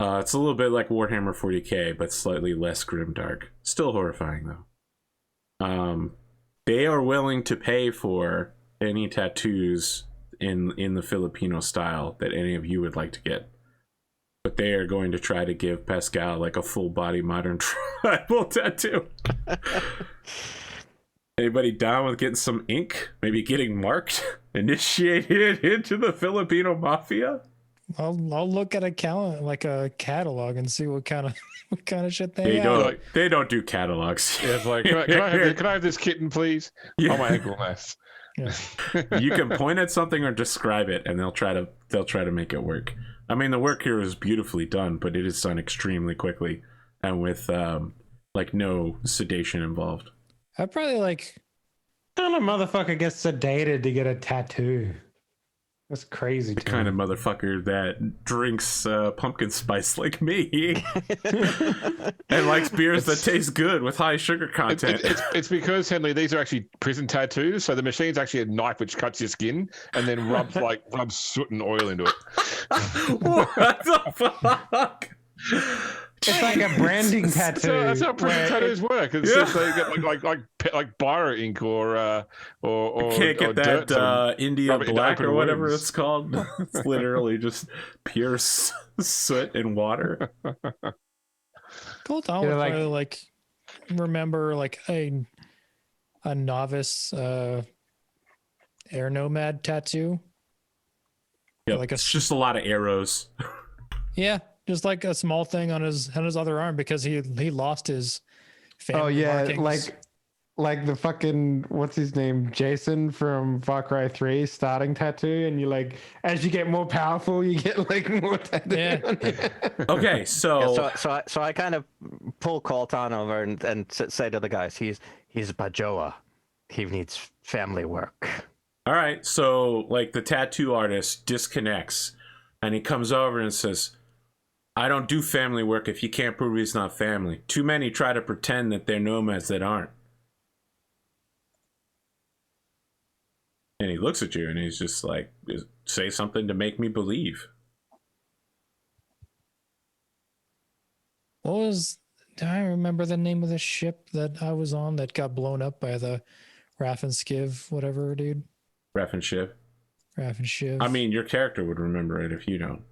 It's a little bit like Warhammer 40k, but slightly less grimdark. Still horrifying though. They are willing to pay for any tattoos in the Filipino style that any of you would like to get, but they are going to try to give Pascal like a full body modern tribal tattoo. Anybody down with getting some ink, maybe getting marked, initiated into the Filipino mafia? I'll look at a catalog and see what kind of shit they have. They don't do catalogs. Yeah, it's like, can I have this kitten, please? Yeah. Oh, my ankle nest. Yeah. You can point at something or describe it, and they'll try to make it work. I mean, the work here is beautifully done, but it is done extremely quickly and with like no sedation involved. I probably like. Kind of motherfucker gets sedated to get a tattoo. That's crazy. The kind of motherfucker that drinks pumpkin spice like me and likes beers that taste good with high sugar content. It's because, Henley, these are actually prison tattoos. So the machine's actually a knife which cuts your skin and then rubs soot and oil into it. What the fuck? It's like a branding tattoo. That's how prison tattoos work. It's just they get like biro ink or can't get that India Black or whatever it's called. It's literally just pure soot and water. Coltan would probably like remember like a novice air nomad tattoo. Yeah, like it's just a lot of arrows. Yeah. Just like a small thing on his other arm because he lost his family markings. like the fucking what's his name, Jason from Far Cry 3 starting tattoo, and you like as you get more powerful you get like more tattoo. Yeah. Okay, so I kind of pull Coltan over and say to the guys, he's Bajoa. He needs family work. All right, so like the tattoo artist disconnects and he comes over and says, I don't do family work if you can't prove he's not family. Too many try to pretend that they're nomads that aren't. And he looks at you and he's just like, say something to make me believe. Do I remember the name of the ship that I was on that got blown up by the Raff and Skiv, whatever, dude? Raff and Shiv. I mean, your character would remember it if you don't.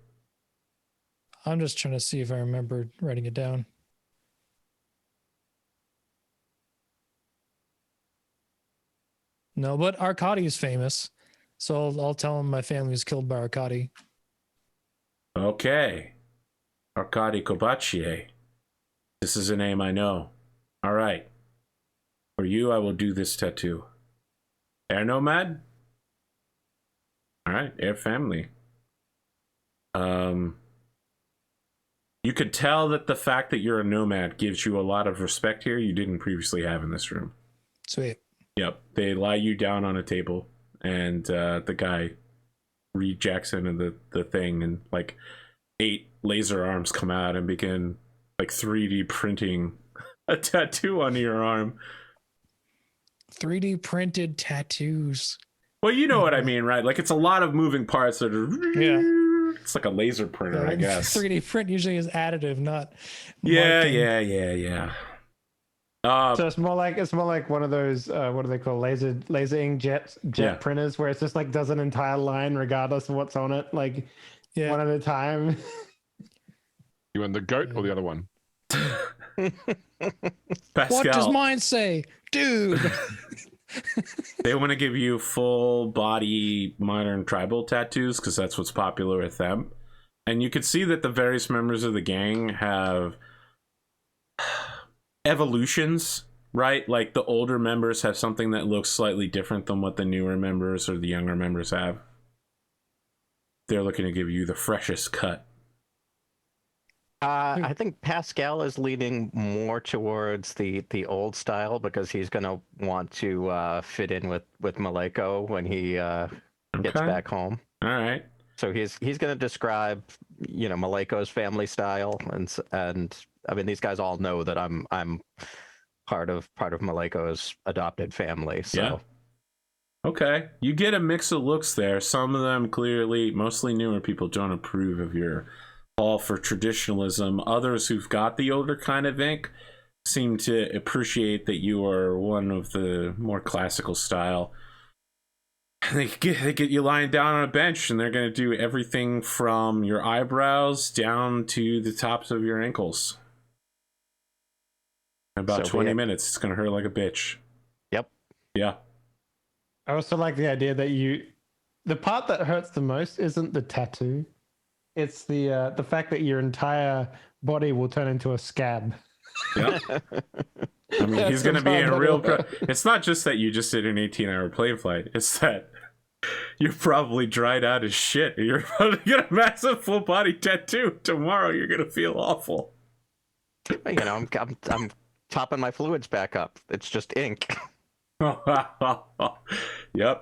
I'm just trying to see if I remember writing it down. No, but Arkady is famous. So I'll tell him my family was killed by Arkady. Okay. Arkady Kobachier. This is a name I know. All right. For you, I will do this tattoo. Air Nomad? All right, Air Family. You could tell that the fact that you're a nomad gives you a lot of respect here you didn't previously have in this room. Sweet. Yep. They lie you down on a table, and the guy rejacks into the thing, and like 8 laser arms come out and begin like 3D printing a tattoo onto your arm. 3D printed tattoos. Well, you know what I mean, right? Like it's a lot of moving parts that are... Yeah. It's like a laser printer, I guess. 3D print usually is additive, not marking. Yeah. So it's more like one of those what do they call laser ink jet printers where it's just like does an entire line regardless of what's on it, like one at a time. You want the goat or the other one? Pascal, What does mine say? Dude. they want to give you full body modern tribal tattoos because that's what's popular with them. And you could see that the various members of the gang have evolutions, right? Like the older members have something that looks slightly different than what the newer members or the younger members have. They're looking to give you the freshest cut. I think Pascal is leaning more towards the old style because he's going to want to fit in with Maleko when he gets back home. All right. So he's going to describe, Maleko's family style, and I mean these guys all know that I'm part of Maleko's adopted family. So. Yeah. Okay, you get a mix of looks there. Some of them clearly, mostly newer people, don't approve of your call for traditionalism. Others who've got the older kind of ink seem to appreciate that you are one of the more classical style. They get you lying down on a bench, and they're going to do everything from your eyebrows down to the tops of your ankles. In about 20 minutes, it's going to hurt like a bitch. Yep. Yeah. I also like the idea that the part that hurts the most isn't the tattoo. It's the fact that your entire body will turn into a scab. Yeah. I mean, he's going to be in a real... It's not just that you just did an 18-hour plane flight. It's that you're probably dried out as shit. You're about to get a massive full body tattoo. Tomorrow, you're going to feel awful. I'm topping my fluids back up. It's just ink. Yep,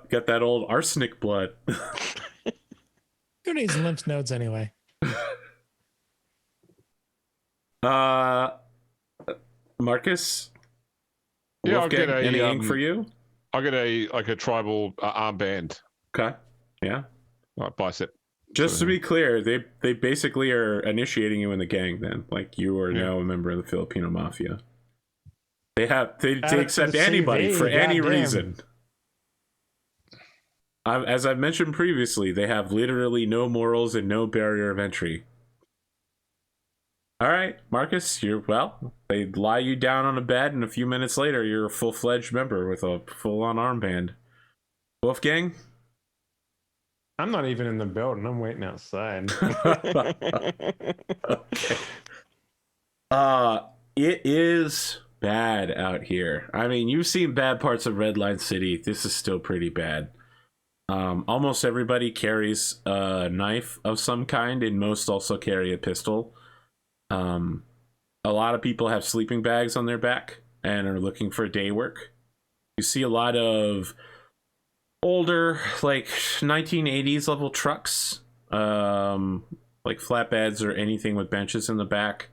got that old arsenic blood. Who needs lymph nodes anyway? Marcus? Yeah, Wolfgang, I'll get any ink for you? I'll get a tribal armband. Okay, yeah. Like bicep. Just to be clear, they basically are initiating you in the gang then. Like you are now a member of the Filipino Mafia. They accept anybody for any reason. As I've mentioned previously, they have literally no morals and no barrier of entry. All right, Marcus, they lie you down on a bed, and a few minutes later, you're a full-fledged member with a full-on armband. Wolfgang? I'm not even in the building. I'm waiting outside. Okay. It is bad out here. I mean, you've seen bad parts of Redline City. This is still pretty bad. Almost everybody carries a knife of some kind, and most also carry a pistol. A lot of people have sleeping bags on their back and are looking for day work. You see a lot of older, like 1980s level trucks, like flatbeds or anything with benches in the back,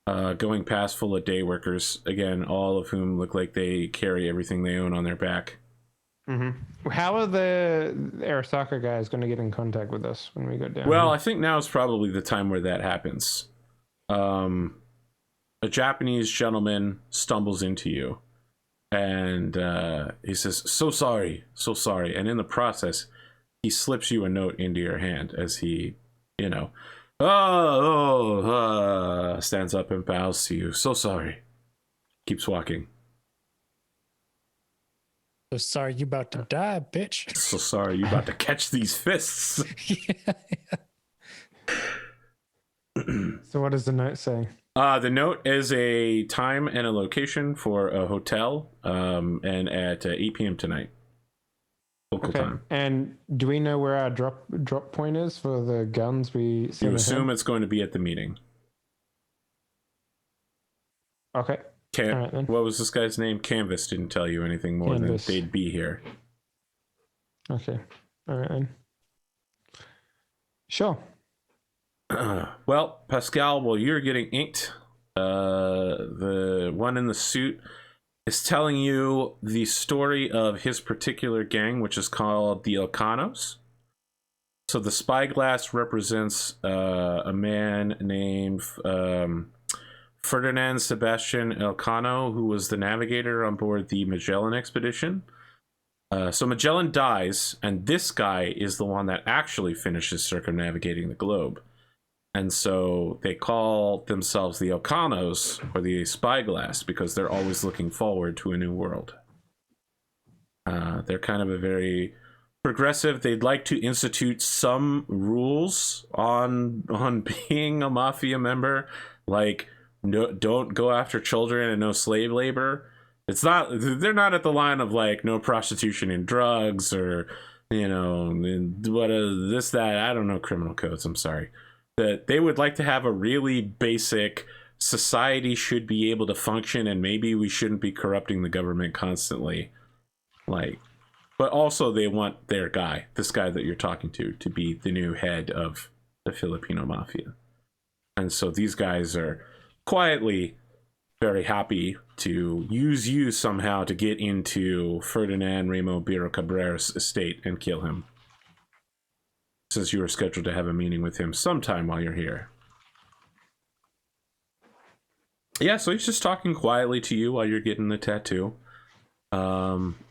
going past full of day workers. Again, all of whom look like they carry everything they own on their back. Mm-hmm. How are the Arasaka guys going to get in contact with us when we go down? Well, I think now is probably the time where that happens. A Japanese gentleman stumbles into you, and he says, so sorry. And in the process, he slips you a note into your hand as he, stands up and bows to you. So sorry. Keeps walking. So sorry you about to die, bitch. So sorry you about to catch these fists. Yeah. So what does the note say? The note is a time and a location for a hotel, and at 8 p.m. tonight. Local time. And do we know where our drop point is for the guns we see? You assume it's going to be at the meeting. Okay. All right, then. What was this guy's name? Canvas didn't tell you anything more than they'd be here. Okay. All right, then. Sure. Well, Pascal, while you're getting inked, the one in the suit is telling you the story of his particular gang, which is called the Elcanos. So the spyglass represents a man named Ferdinand Sebastian Elcano, who was the navigator on board the Magellan expedition. So Magellan dies, and this guy is the one that actually finishes circumnavigating the globe. And so they call themselves the Ocanos, or the Spyglass, because they're always looking forward to a new world. They're kind of a very progressive. They'd like to institute some rules on being a mafia member, like no, don't go after children and no slave labor. It's not, they're not at the line of like no prostitution and drugs, or what this, that, I don't know criminal codes, I'm sorry. That they would like to have a really basic society should be able to function, and maybe we shouldn't be corrupting the government constantly. Like, but also they want their guy, this guy that you're talking to be the new head of the Filipino mafia. And so these guys are quietly very happy to use you somehow to get into Ferdinand Remo Biro Cabrera's estate and kill him, since you were scheduled to have a meeting with him sometime while you're here. Yeah, so he's just talking quietly to you while you're getting the tattoo.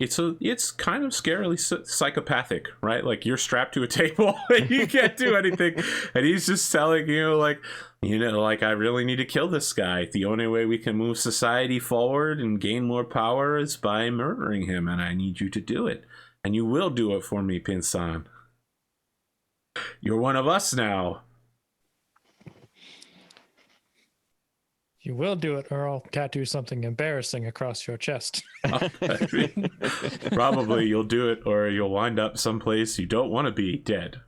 It's kind of scarily psychopathic, right? Like, you're strapped to a table and you can't do anything, and he's just telling you, like, I really need to kill this guy. The only way we can move society forward and gain more power is by murdering him, and I need you to do it. And you will do it for me, Pinsan. You're one of us now. You will do it, or I'll tattoo something embarrassing across your chest. Probably you'll do it, or you'll wind up someplace you don't want to be, dead.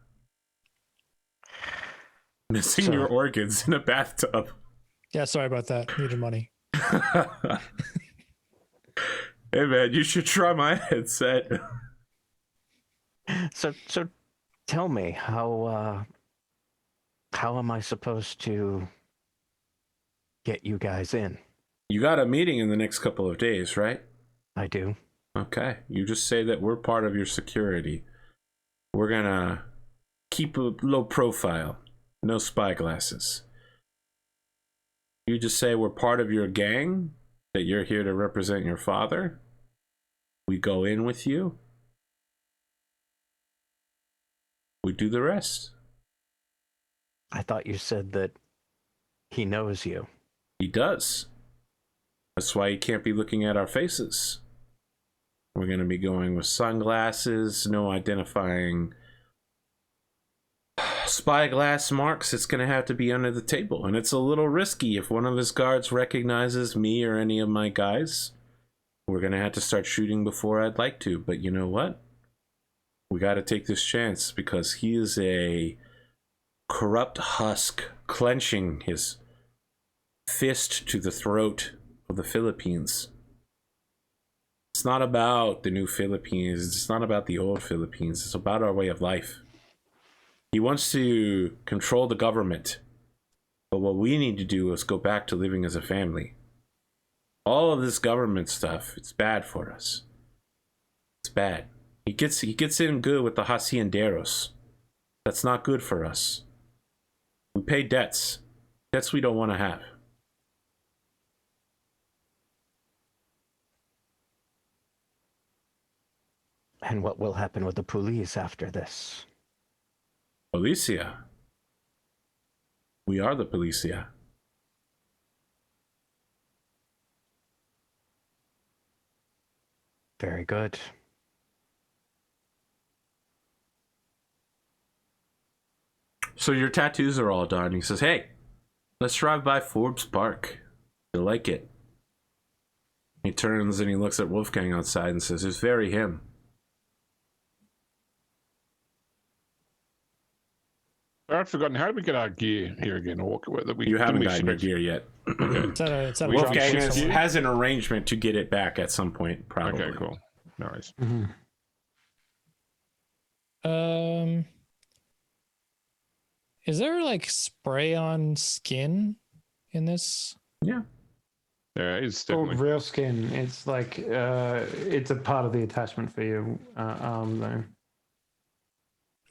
Missing your organs in a bathtub. Yeah, sorry about that. Needed money. Hey man, you should try my headset. So tell me, how am I supposed to get you guys in? You got a meeting in the next couple of days, right? I do. Okay. You just say that we're part of your security. We're gonna keep a low profile. No spyglasses. You just say we're part of your gang, that you're here to represent your father. We go in with you. We do the rest. I thought you said that he knows you. He does. That's why he can't be looking at our faces. We're going to be going with sunglasses, no identifying spyglass marks. It's going to have to be under the table, and it's a little risky. If one of his guards recognizes me or any of my guys, we're going to have to start shooting before I'd like to. But you know what? We got to take this chance, because he is a corrupt husk clenching his fist to the throat of the Philippines. It's not about the new Philippines. It's not about the old Philippines. It's about our way of life. He wants to control the government. But what we need to do is go back to living as a family. All of this government stuff, it's bad for us. It's bad. He gets in good with the hacienderos. That's not good for us. We pay debts. Debts we don't want to have. And what will happen with the police after this? Policia. We are the Policia. Very good. So your tattoos are all done. He says, hey, let's drive by Forbes Park. You'll like it. He turns and he looks at Wolfgang outside and says, it's very him. I've forgotten, how did we get our gear here again? Or You haven't gotten your gear yet. It's at a Wolfgang drop ship. has an arrangement to get it back at some point, probably. Okay, cool. Nice. Is there like spray on skin in this? Yeah. Yeah, it's Called definitely. real skin. It's like it's a part of the attachment for your arm, though.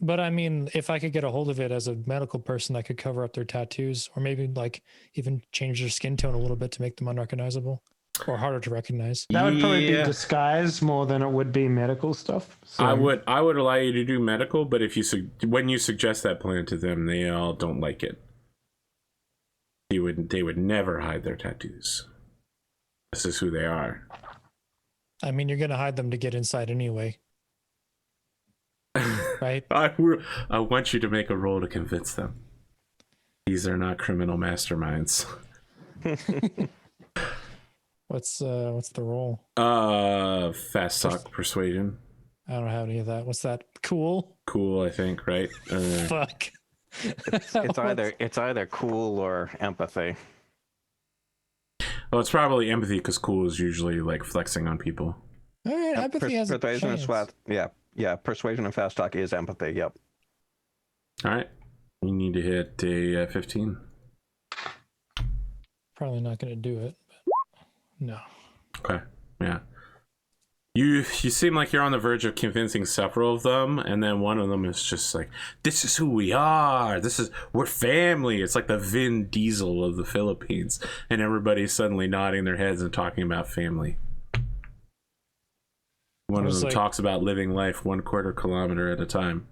But I mean, if I could get a hold of it as a medical person, I could cover up their tattoos, or maybe like even change their skin tone a little bit to make them unrecognizable or harder to recognize. That would probably be disguise more than it would be medical stuff. So. I would allow you to do medical, but if you when you suggest that plan to them, they all don't like it. they would never hide their tattoos. This is who they are. I mean, you're gonna hide them to get inside anyway, right? I want you to make a roll to convince them. These are not criminal masterminds. What's the roll? Fast talk persuasion. I don't have any of that. What's that? Cool. Cool, I think, right? Fuck. It's either cool or empathy. Well, it's probably empathy because cool is usually like flexing on people. All right, empathy has a persuasion and chance. yeah. Persuasion and fast talk is empathy. Yep. All right, you need to hit a 15. Probably not gonna do it. But no. Okay, yeah. You seem like you're on the verge of convincing several of them, and then one of them is just like, "This is who we are. We're family." It's like the Vin Diesel of the Philippines, and everybody's suddenly nodding their heads and talking about family. One of them talks about living life 1/4 kilometer at a time.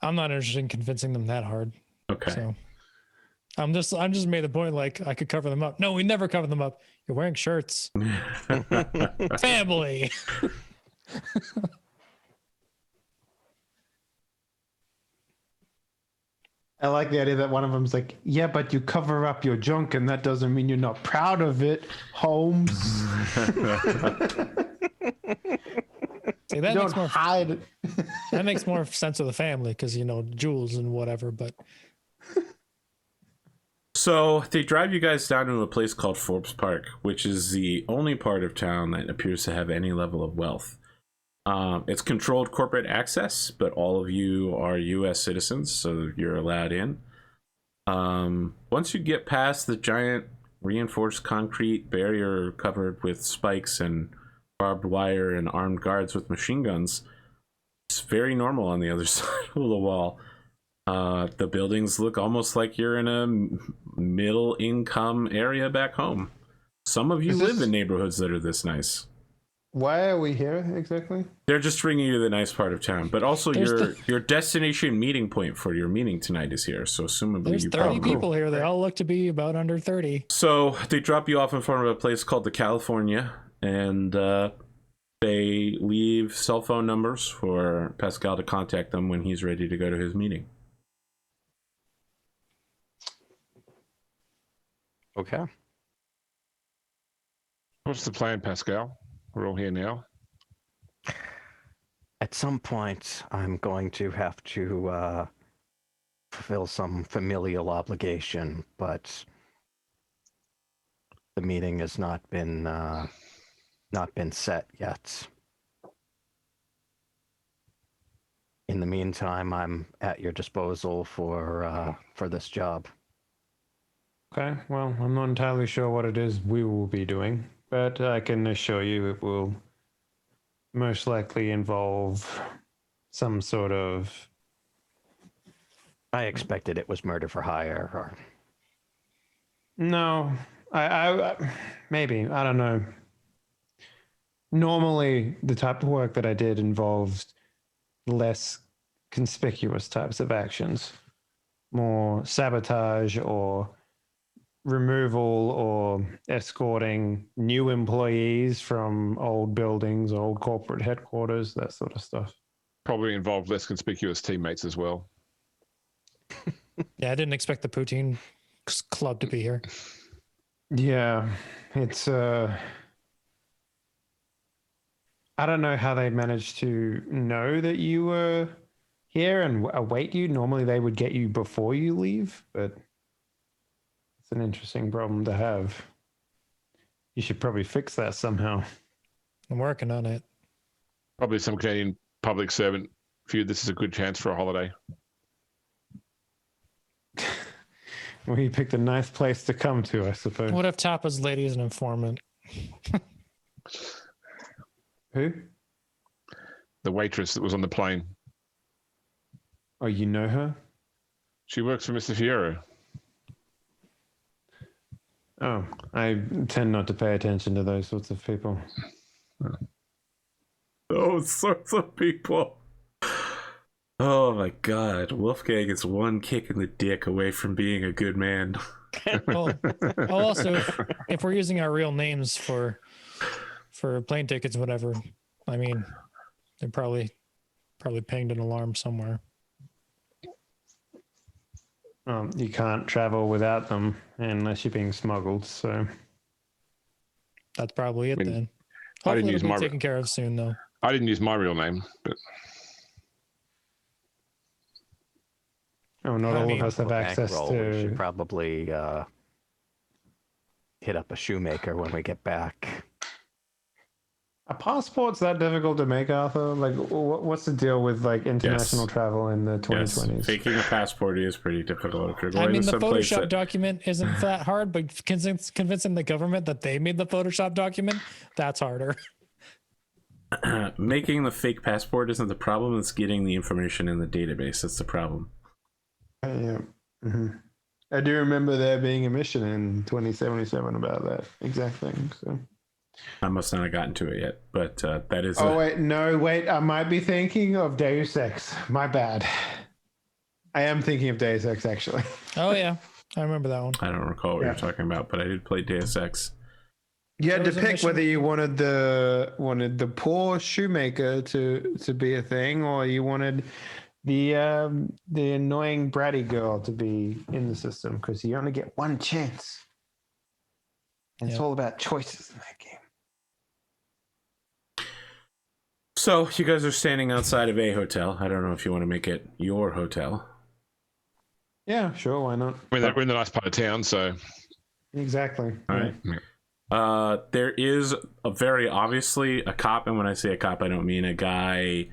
I'm not interested in convincing them that hard. Okay. So I'm just made the point like I could cover them up. No, we never cover them up. You're wearing shirts. Family. I like the idea that one of them's like, yeah, but you cover up your junk and that doesn't mean you're not proud of it, Holmes. See, that You makes don't more hide it. that makes more sense of the family because jewels and whatever. But So they drive you guys down to a place called Forbes Park, which is the only part of town that appears to have any level of wealth. It's controlled corporate access, but all of you are U.S. citizens, so you're allowed in. Once you get past the giant reinforced concrete barrier covered with spikes and barbed wire and armed guards with machine guns, it's very normal on the other side of the wall. The buildings look almost like you're in a middle income area back home. Some of you live in neighborhoods that are this nice. Why are we here exactly? They're just bringing you to the nice part of town, but also your destination meeting point for your meeting tonight is here. So assumably there's you 30 people here. They all look to be about under 30. So they drop you off in front of a place called the California, and they leave cell phone numbers for Pascal to contact them when he's ready to go to his meeting. Okay. What's the plan, Pascal? We're all here now. At some point, I'm going to have to fulfill some familial obligation, but the meeting has not been set yet. In the meantime, I'm at your disposal for this job. Okay, well, I'm not entirely sure what it is we will be doing, but I can assure you it will most likely involve some sort of... I expected it was murder for hire, or... No, I maybe, I don't know. Normally, the type of work that I did involved less conspicuous types of actions, more sabotage or removal or escorting new employees from old buildings, old corporate headquarters, that sort of stuff. Probably involved less conspicuous teammates as well. Yeah, I didn't expect the poutine club to be here. Yeah, it's I don't know how they managed to know that you were here and await you. Normally they would get you before you leave, but it's an interesting problem to have. You should probably fix that somehow. I'm working on it. Probably some Canadian public servant viewed this is a good chance for a holiday. Well, you picked a nice place to come to, I suppose. What if Tapa's lady is an informant? Who? The waitress that was on the plane. Oh, you know her? She works for Mr. Fierro. Oh, I tend not to pay attention to those sorts of people. Those sorts of people. Oh my god, Wolfgang is one kick in the dick away from being a good man. Well, also, if we're using our real names for plane tickets, whatever, I mean, they're probably pinged an alarm somewhere. You can't travel without them unless you're being smuggled. So That's probably it I mean, then. I didn't Hopefully use it'll my be taken care of soon, though. I didn't use my real name, but not I all mean, of us have access Bankroll, we should to. probably hit up a shoemaker when we get back. Are passports that difficult to make, Arthur? Like, what's the deal with like international travel in the 2020s? Yes, faking a passport is pretty difficult if you're going I mean, to the someplace Photoshop that... document isn't that hard, but convincing the government that they made the Photoshop document, that's harder. Making the fake passport isn't the problem, it's getting the information in the database that's the problem. Yeah. Mm-hmm. I do remember there being a mission in 2077 about that exact thing. So I must not have gotten to it yet, but that is... wait, I might be thinking of Deus Ex. My bad. I am thinking of Deus Ex, actually. Oh yeah, I remember that one. I don't recall what you're talking about, but I did play Deus Ex. You had to There was a pick mission- whether you wanted the poor shoemaker to be a thing, or you wanted the annoying bratty girl to be in the system, because you only get one chance. And it's Yep. all about choices in that game. So, you guys are standing outside of a hotel. I don't know if you want to make it your hotel. Yeah, sure, why not? we're in the nice part of town, so Exactly. All right. There is a very obviously a cop, and when I say a cop, I don't mean a guy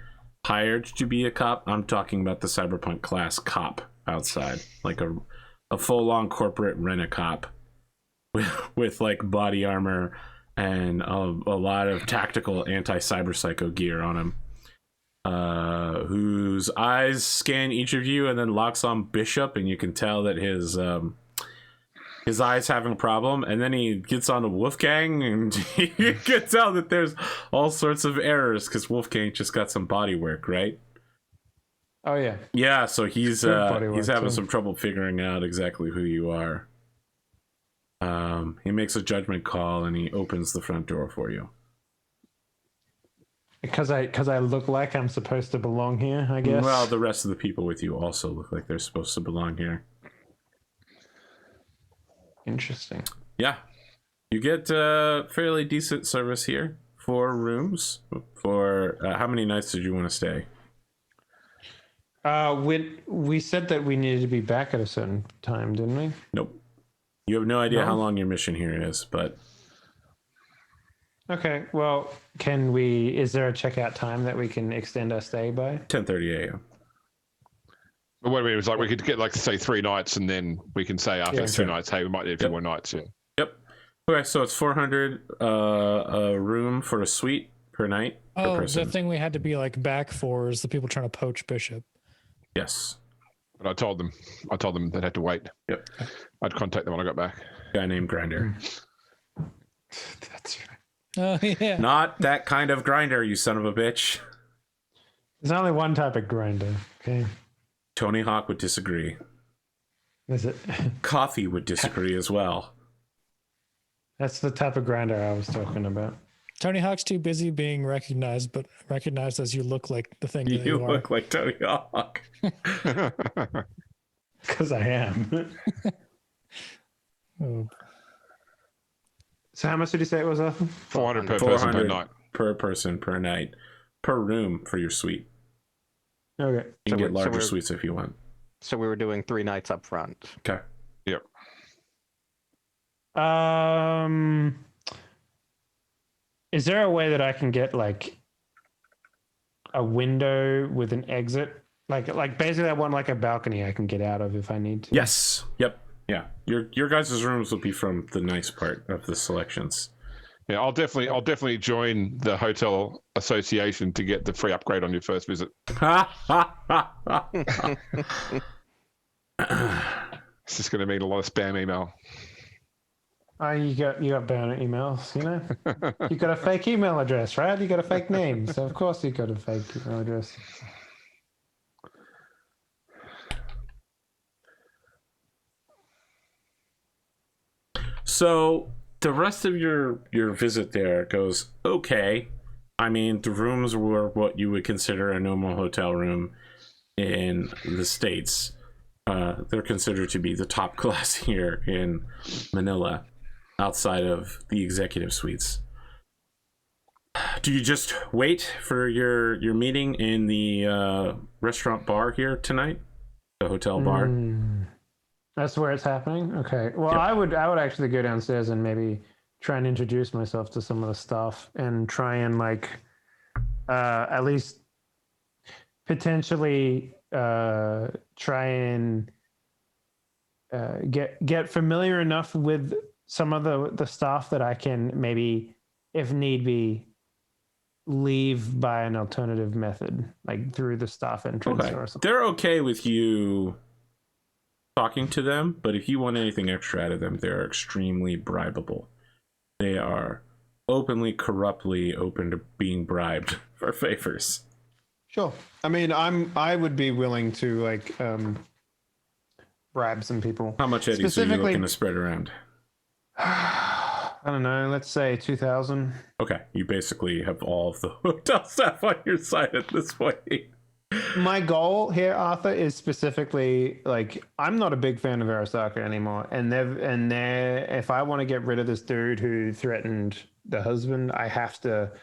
hired to be a cop. I'm talking about the Cyberpunk class cop outside, like a full-on corporate rent-a-cop with like body armor and a lot of tactical anti-cyber psycho gear on him, whose eyes scan each of you and then locks on Bishop, and you can tell that his eyes having a problem, and then he gets on to Wolfgang, and you can tell that there's all sorts of errors because Wolfgang just got some body work, right? Oh yeah. Yeah, so he's Good body work, having too. some trouble figuring out exactly who you are. He makes a judgment call and he opens the front door for you. Because I look like I'm supposed to belong here, I guess. Well, the rest of the people with you also look like they're supposed to belong here. Interesting. Yeah. You get fairly decent service here. 4 rooms. For how many nights did you want to stay? We said that we needed to be back at a certain time, didn't we? Nope. You have no idea No? how long your mission here is, but Okay. Well, is there a checkout time that we can extend our stay by? 10:30 a.m. but what I mean was like we could get like say 3 nights, and then we can say after Yeah, 2 sure. nights, hey, we might need a few more nights. Yeah. Yep. Okay, so it's 400 a room for a suite per night per Oh, person. the thing we had to be like back for is the people trying to poach Bishop. Yes. But I told them they'd have to wait. Yep. I'd contact them when I got back. Guy named Grinder. That's right. Oh yeah. Not that kind of grinder, you son of a bitch. There's only one type of grinder. Okay. Tony Hawk would disagree. Is it? Coffee would disagree as well. That's the type of grinder I was talking about. Tony Hawk's too busy being recognized, but recognized as you look like the thing that You you are. look like Tony Hawk. Because I am. Oh, So how much did you say it was, Arthur? 400 per person per 400 night. per person per night per room for your suite. Okay. You can So get we're- so larger we're- suites if you want. So we were doing 3 nights up front. Okay. Yep. Is there a way that I can get like a window with an exit? Like basically I want like a balcony I can get out of if I need to. Yes. Yep. Yeah. Your guys' rooms will be from the nice part of the selections. Yeah, I'll definitely join the hotel association to get the free upgrade on your first visit. It's just going to mean a lot of spam email. Oh, you got bad emails, you know? You got a fake email address, right? You got a fake name. So of course you got a fake email address. So the rest of your visit there goes okay. I mean, the rooms were what you would consider a normal hotel room in the States. They're considered to be the top class here in Manila, outside of the executive suites. Do you just wait for your meeting in the restaurant bar here tonight? The hotel bar? That's where it's happening? Okay. Well, Yep. I would actually go downstairs and maybe try and introduce myself to some of the staff and try and like at least potentially try and get familiar enough with some of the staff that I can maybe, if need be, leave by an alternative method, like through the staff entrance Okay. or something. They're okay with you talking to them, but if you want anything extra out of them, they're extremely bribable. They are openly, corruptly open to being bribed for favors. Sure. I mean, I would be willing to like bribe some people. How much eddies are you looking to spread around? I don't know. Let's say 2,000. Okay, you basically have all of the hotel staff on your side at this point. My goal here, Arthur, is specifically like I'm not a big fan of Arasaka anymore, and if I want to get rid of this dude who threatened the husband, I have to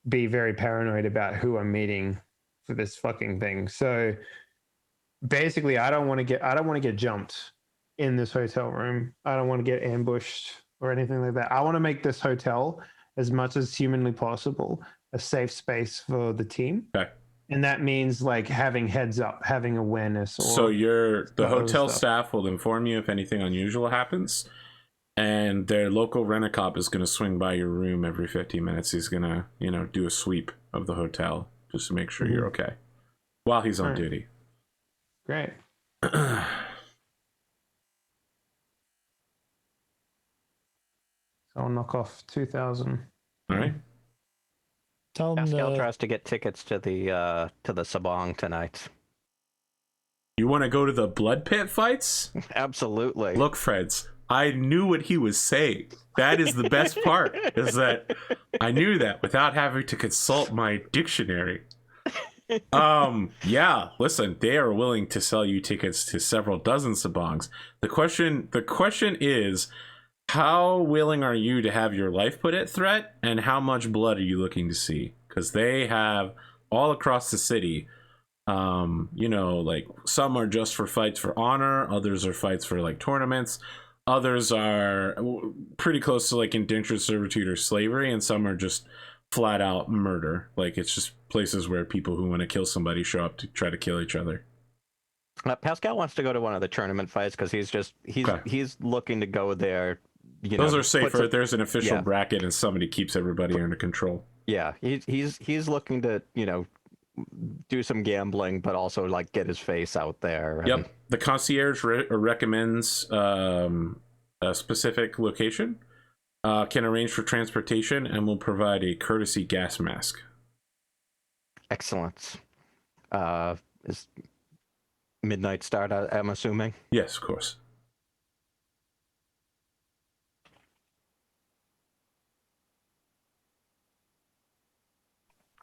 be very paranoid about who I'm meeting for this fucking thing. So basically, I don't want to get jumped in this hotel room. I don't want to get ambushed or anything like that. I want to make this hotel, as much as humanly possible, a safe space for the team. Okay. And that means like having heads up, having awareness. Or So the hotel stuff. staff will inform you if anything unusual happens, and their local rent-a-cop is going to swing by your room every 15 minutes. He's going to, do a sweep of the hotel just to make sure you're okay while he's on duty. Great. So I'll knock off 2,000. All right. Tell them Pascal to, tries to get tickets to the Sabong tonight. You want to go to the blood pit fights? Absolutely. Look, Freds, I knew what he was saying. That is the best part, is that I knew that without having to consult my dictionary. Yeah, listen, they are willing to sell you tickets to several dozen Sabongs. The question is, how willing are you to have your life put at threat, and how much blood are you looking to see? Because they have all across the city, like some are just for fights for honor, others are fights for like tournaments, others are pretty close to like indentured servitude or slavery, and some are just flat out murder. Like it's just places where people who want to kill somebody show up to try to kill each other. Pascal wants to go to one of the tournament fights because he's looking to go there. Those are safer. There's an official bracket, and somebody keeps everybody under control. Yeah, he's looking to do some gambling, but also like get his face out there. And... Yep, the concierge recommends a specific location, can arrange for transportation, and will provide a courtesy gas mask. Excellent. Is midnight start? I'm assuming. Yes, of course.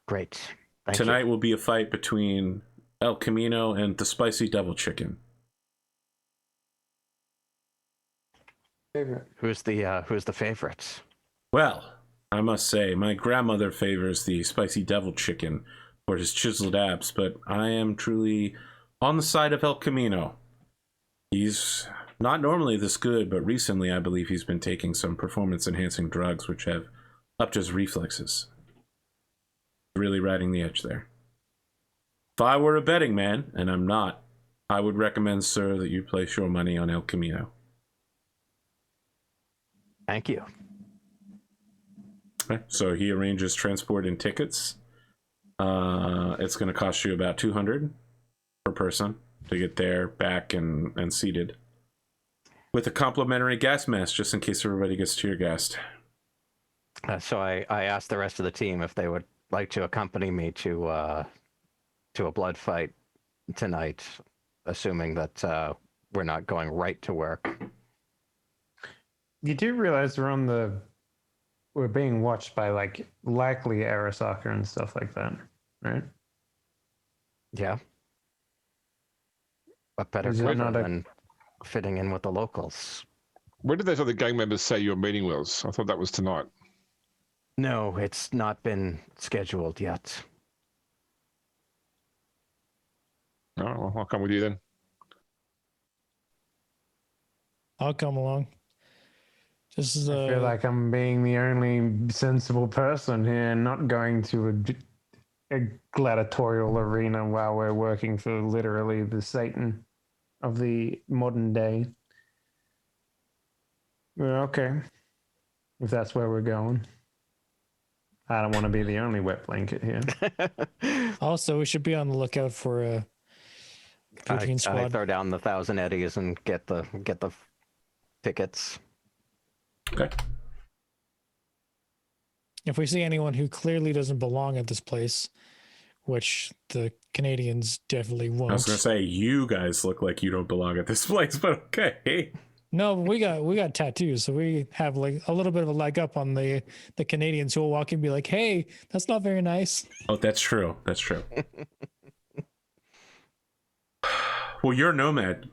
Great. Tonight will be a fight between El Camino and the Spicy Devil Chicken. Favorite. Who's the favorites? Well, I must say, my grandmother favors the Spicy Devil Chicken for his chiseled abs, but I am truly on the side of El Camino. He's not normally this good, but recently I believe he's been taking some performance-enhancing drugs which have upped his reflexes. Really riding the edge there. If I were a betting man, and I'm not, I would recommend, sir, that you place your money on El Camino. Thank you. Okay, so he arranges transport and tickets. It's going to cost you about $200 per person to get there, back, and seated. With a complimentary gas mask, just in case everybody gets tear gassed. So I asked the rest of the team if they would like to accompany me to a blood fight tonight, assuming that we're not going right to work. You do realize we're being watched by like likely Arasaka and stuff like that, right? Yeah. What better Is it cover not a- than fitting in with the locals? Where did those other gang members say your meeting was? I thought that was tonight. No, it's not been scheduled yet. Oh, well, I'll come with you then. I'll come along. This is I feel like I'm being the only sensible person here, not going to a gladiatorial arena while we're working for literally the Satan of the modern day. Well, okay, if that's where we're going. I don't want to be the only wet blanket here. Also, we should be on the lookout for a routine I squad. throw down the 1,000 eddies and get the tickets. Okay. If we see anyone who clearly doesn't belong at this place, which the Canadians definitely won't. I was gonna say you guys look like you don't belong at this place, but okay. No, we got tattoos, so we have like a little bit of a leg up on the Canadians who will walk in and be like, "Hey, that's not very nice." Oh, that's true. That's true. Well, you're Nomad.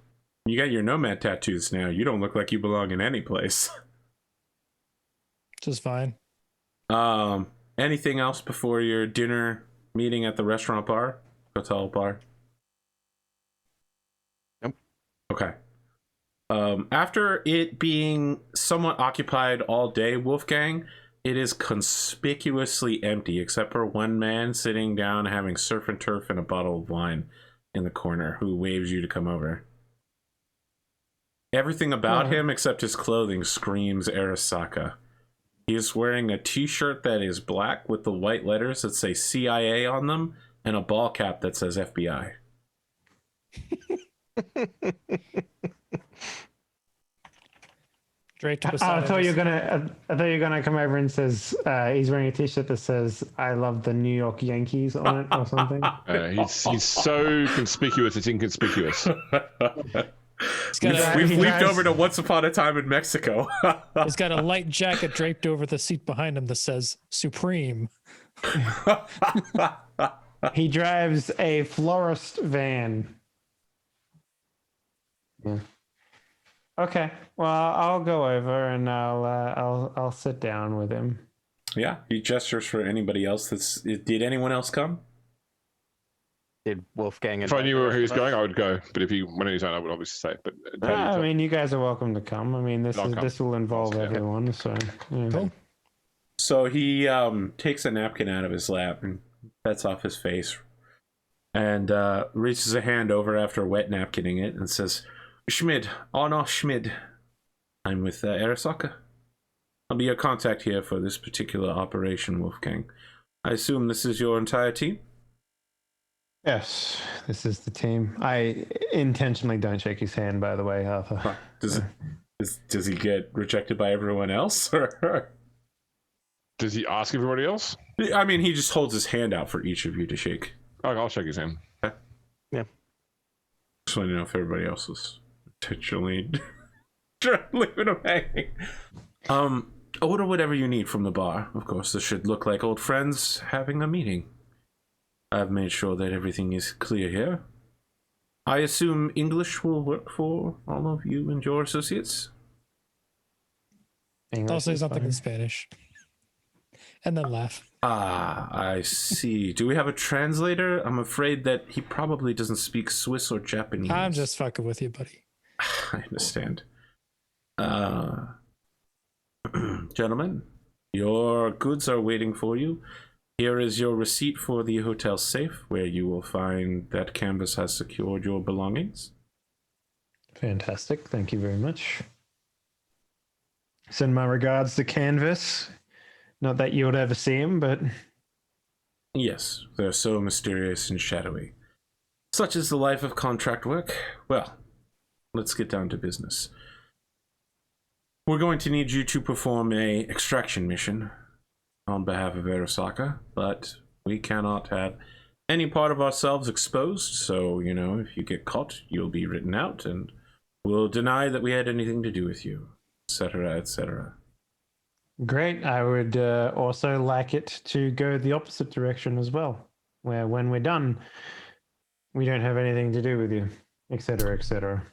You got your Nomad tattoos now. You don't look like you belong in any place. Just fine. Anything else before your dinner meeting at the restaurant bar, hotel bar? Nope. Okay. After it being somewhat occupied all day, Wolfgang, it is conspicuously empty except for one man sitting down having surf and turf and a bottle of wine in the corner who waves you to come over. Everything about him except his clothing screams Arasaka. He is wearing a t-shirt that is black with the white letters that say CIA on them and a ball cap that says FBI. Draped I beside thought us. you're gonna come over and says he's wearing a t-shirt that says "I love the New York Yankees" on it or something. He's so conspicuous, it's inconspicuous. He's got We've He leaped has- over to Once Upon a Time in Mexico. he's got a light jacket draped over the seat behind him that says "Supreme." He drives a florist van. Yeah. Okay. Well, I'll go over and I'll sit down with him. Yeah, he gestures for anybody else. Did anyone else come? Did Wolfgang? If I knew where he was going, I would go. But if he went on his own, I would obviously say. But I mean, you guys are welcome to come. I mean, I'll come. this will involve Yeah. everyone. So yeah. Cool. So he takes a napkin out of his lap and pets off his face and reaches a hand over after wet napkining it and says, Schmid, Arno Schmid. I'm with Arasaka. I'll be your contact here for this particular operation, Wolfgang. I assume this is your entire team? Yes, this is the team. I intentionally don't shake his hand, by the way, Arthur. Does he get rejected by everyone else? Or does he ask everybody else? I mean, he just holds his hand out for each of you to shake. Oh, I'll shake his hand. Yeah. Just want to know if everybody else was intentionally leaving him hanging. Order whatever you need from the bar. Of course, this should look like old friends having a meeting. I've made sure that everything is clear here. I assume English will work for all of you and your associates? English I'll say is something fine. in Spanish, and then laugh. Ah, I see. Do we have a translator? I'm afraid that he probably doesn't speak Swiss or Japanese. I'm just fucking with you, buddy. I understand. Gentlemen, your goods are waiting for you. Here is your receipt for the hotel safe, where you will find that Canvas has secured your belongings. Fantastic. Thank you very much. Send my regards to Canvas. Not that you would ever see him, but Yes, they're so mysterious and shadowy. Such is the life of contract work. Well, let's get down to business. We're going to need you to perform a extraction mission on behalf of Arasaka, but we cannot have any part of ourselves exposed, so, you know, if you get caught, you'll be written out, and we'll deny that we had anything to do with you. etc., etc. Great. I would also like it to go the opposite direction as well, where when we're done, we don't have anything to do with you, etc., etc.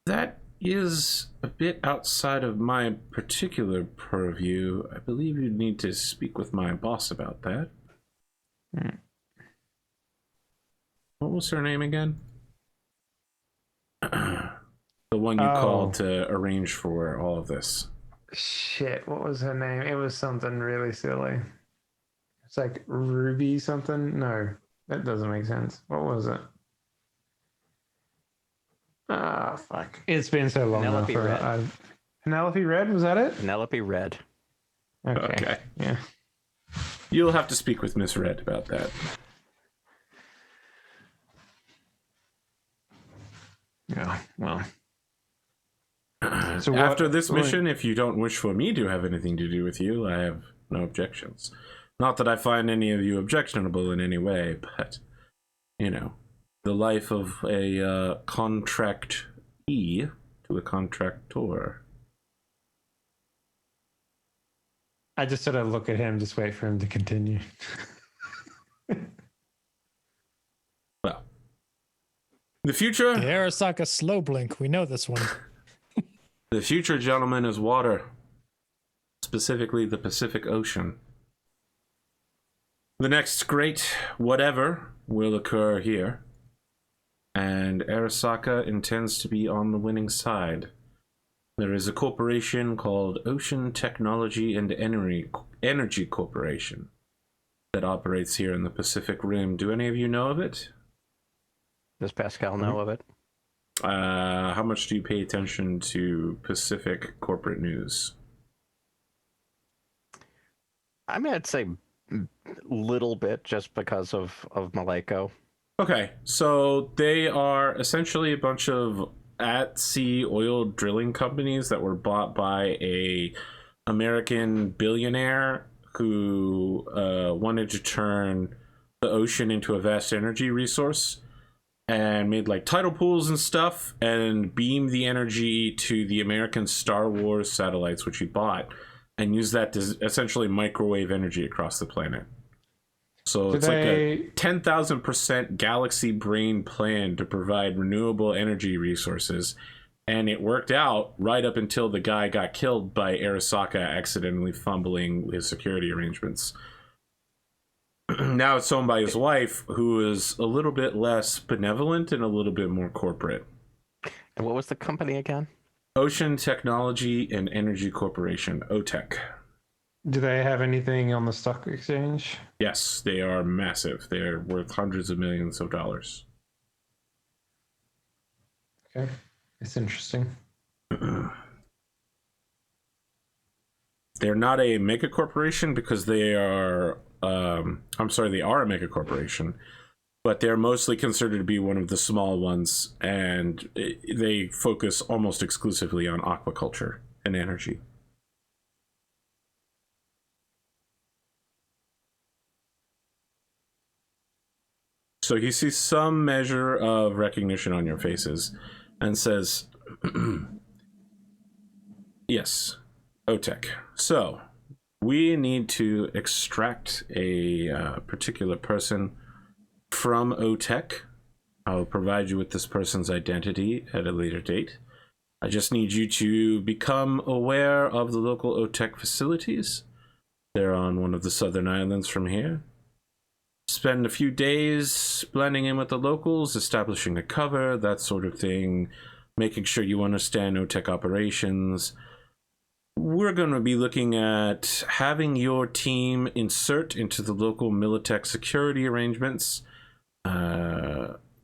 That is a bit outside of my particular purview. I believe you'd need to speak with my boss about that. What was her name again? The one you called to arrange for all of this. Shit, what was her name? It was something really silly. It's like Ruby something? No, that doesn't make sense. What was it? Ah, fuck. It's been so long now. Penelope Red. Penelope Red, was that it? Penelope Red. Okay. Yeah. You'll have to speak with Miss Red about that. Yeah, well. So after this mission, if you don't wish for me to have anything to do with you, I have no objections. Not that I find any of you objectionable in any way, but, you know, the life of a contractee to a contractor. I just sort of look at him, just wait for him to continue. Well, the future... The Arasaka slow blink. We know this one. The future, gentlemen, is water. Specifically, the Pacific Ocean. The next great whatever will occur here. And Arasaka intends to be on the winning side. There is a corporation called Ocean Technology and Energy Corporation that operates here in the Pacific Rim. Do any of you know of it? Does Pascal know of it? How much do you pay attention to Pacific corporate news? I mean, I'd say little bit just because of Maleko. Okay, so they are essentially a bunch of at-sea oil drilling companies that were bought by a American billionaire who wanted to turn the ocean into a vast energy resource, and made like tidal pools and stuff, and beamed the energy to the American Star Wars satellites, which he bought, and used that to essentially microwave energy across the planet. So it's like a 10,000% galaxy brain plan to provide renewable energy resources. And it worked out right up until the guy got killed by Arasaka accidentally fumbling his security arrangements. Now it's owned by his wife, who is a little bit less benevolent and a little bit more corporate. And what was the company again? Ocean Technology and Energy Corporation, OTEC. Do they have anything on the stock exchange? Yes, they are massive. They're worth hundreds of millions of dollars. Okay, it's interesting. They're not a mega corporation because they are... they are a mega corporation, but they're mostly considered to be one of the small ones, and they focus almost exclusively on aquaculture and energy. So he sees some measure of recognition on your faces and says, yes, OTEC. So we need to extract a particular person from OTEC. I'll provide you with this person's identity at a later date. I just need you to become aware of the local OTEC facilities. They're on one of the southern islands from here. Spend a few days blending in with the locals, establishing a cover, that sort of thing, making sure you understand OTEC operations. We're going to be looking at having your team insert into the local Militech security arrangements,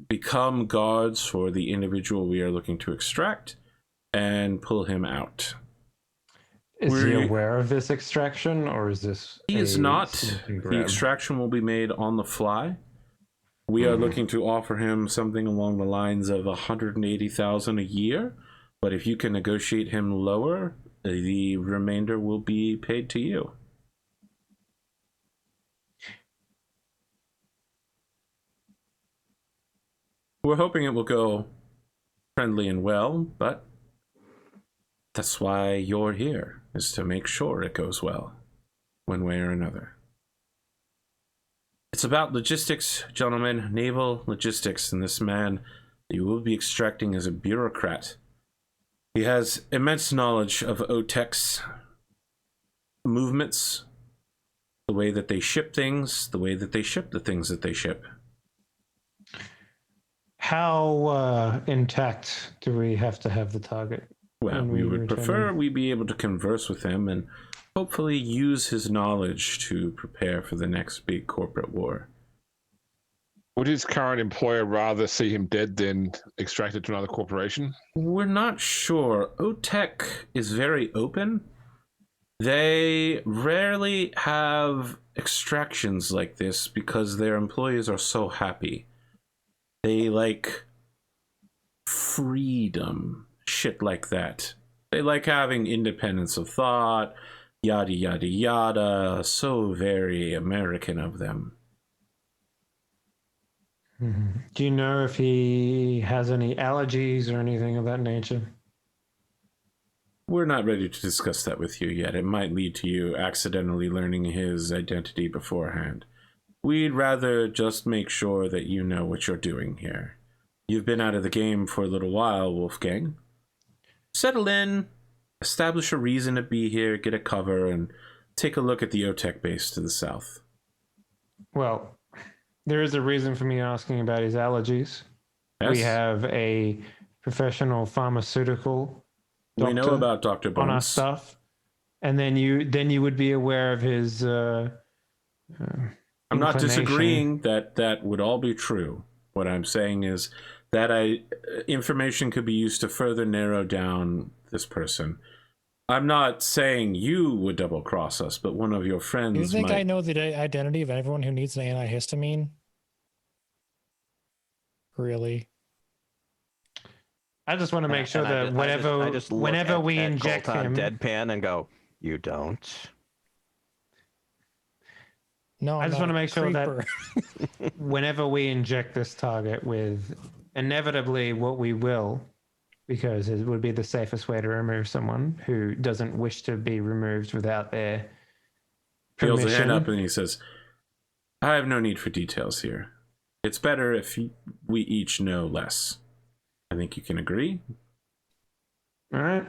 become guards for the individual we are looking to extract, and pull him out. Is he aware of this extraction, or is this... He is not. The extraction will be made on the fly. We are looking to offer him something along the lines of 180,000 a year, but if you can negotiate him lower, the remainder will be paid to you. We're hoping it will go friendly and well, but That's why you're here, is to make sure it goes well, one way or another. It's about logistics, gentlemen, naval logistics, and this man that you will be extracting is a bureaucrat. He has immense knowledge of OTEC's movements, the way that they ship things, the way that they ship the things that they ship. How intact do we have to have the target? Well, we would prefer we be able to converse with him and hopefully use his knowledge to prepare for the next big corporate war. Would his current employer rather see him dead than extracted to another corporation? We're not sure. OTEC is very open. They rarely have extractions like this because their employees are so happy. They like freedom, shit like that. They like having independence of thought, yada yada yada. So very American of them. Do you know if he has any allergies or anything of that nature? We're not ready to discuss that with you yet. It might lead to you accidentally learning his identity beforehand. We'd rather just make sure that you know what you're doing here. You've been out of the game for a little while, Wolfgang. Settle in, establish a reason to be here, get a cover, and take a look at the OTEC base to the south. Well, there is a reason for me asking about his allergies. Yes? We have a professional pharmaceutical We know doctor about Dr. on our Bonez. stuff, and then you would be aware of his. I'm not inclination. disagreeing that that would all be true. What I'm saying is that information could be used to further narrow down this person. I'm not saying you would double cross us, but one of your friends. Do you think might... I know the identity of everyone who needs an antihistamine? Really? I just want to make sure that whenever we inject Coltan him, deadpan and go, you don't. No, I just want to make sure that whenever we inject this target with inevitably what we will, because it would be the safest way to remove someone who doesn't wish to be removed without their permission. He holds a hand up and he says, I have no need for details here. It's better if we each know less. I think you can agree. All right.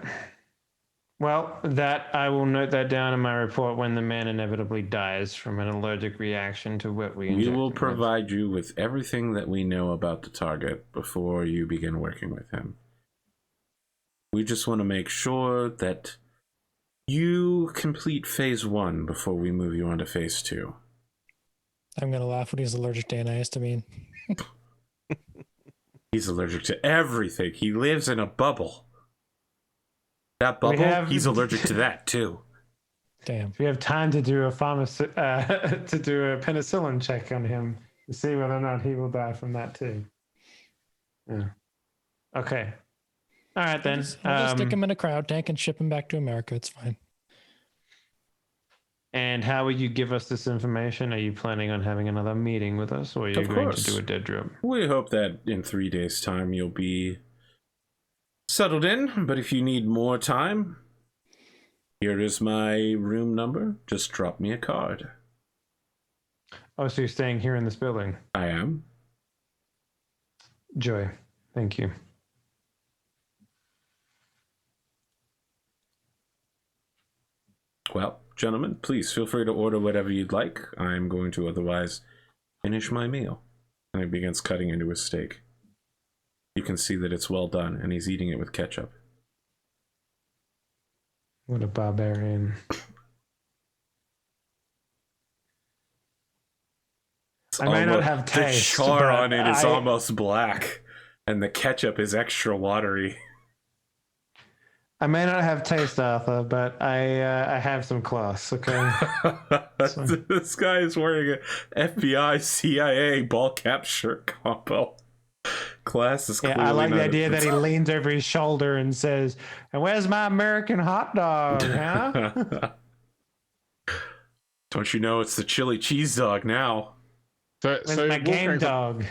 Well, I will note that down in my report when the man inevitably dies from an allergic reaction to what we inject. We will provide you with everything that we know about the target before you begin working with him. We just want to make sure that you complete phase 1 before we move you on to phase 2. I'm going to laugh when he's allergic to antihistamine. He's allergic to everything. He lives in a bubble. That bubble, he's allergic to that too. Damn. We have time to do a penicillin check on him to see whether or not he will die from that too. Yeah. Okay. All right then. I'll just stick him in a crowd tank and ship him back to America. It's fine. And how will you give us this information? Are you planning on having another meeting with us, or are you going to do a dead drop? We hope that in 3 days' time you'll be settled in, but if you need more time, here is my room number. Just drop me a card. Oh, so you're staying here in this building? I am. Joy, thank you. Well, gentlemen, please feel free to order whatever you'd like. I'm going to otherwise finish my meal. And he begins cutting into his steak. You can see that it's well done, and he's eating it with ketchup. What a barbarian. I may not have taste. The char on it is almost black, and the ketchup is extra watery. I may not have taste, Arthur, but I have some class, okay? This guy is wearing an FBI, CIA ball cap shirt combo. Class is clearly I like the not idea that he top. leans over his shoulder and says, "And where's my American hot dog, huh?" Don't you know it's the chili cheese dog now? Where's my game dog?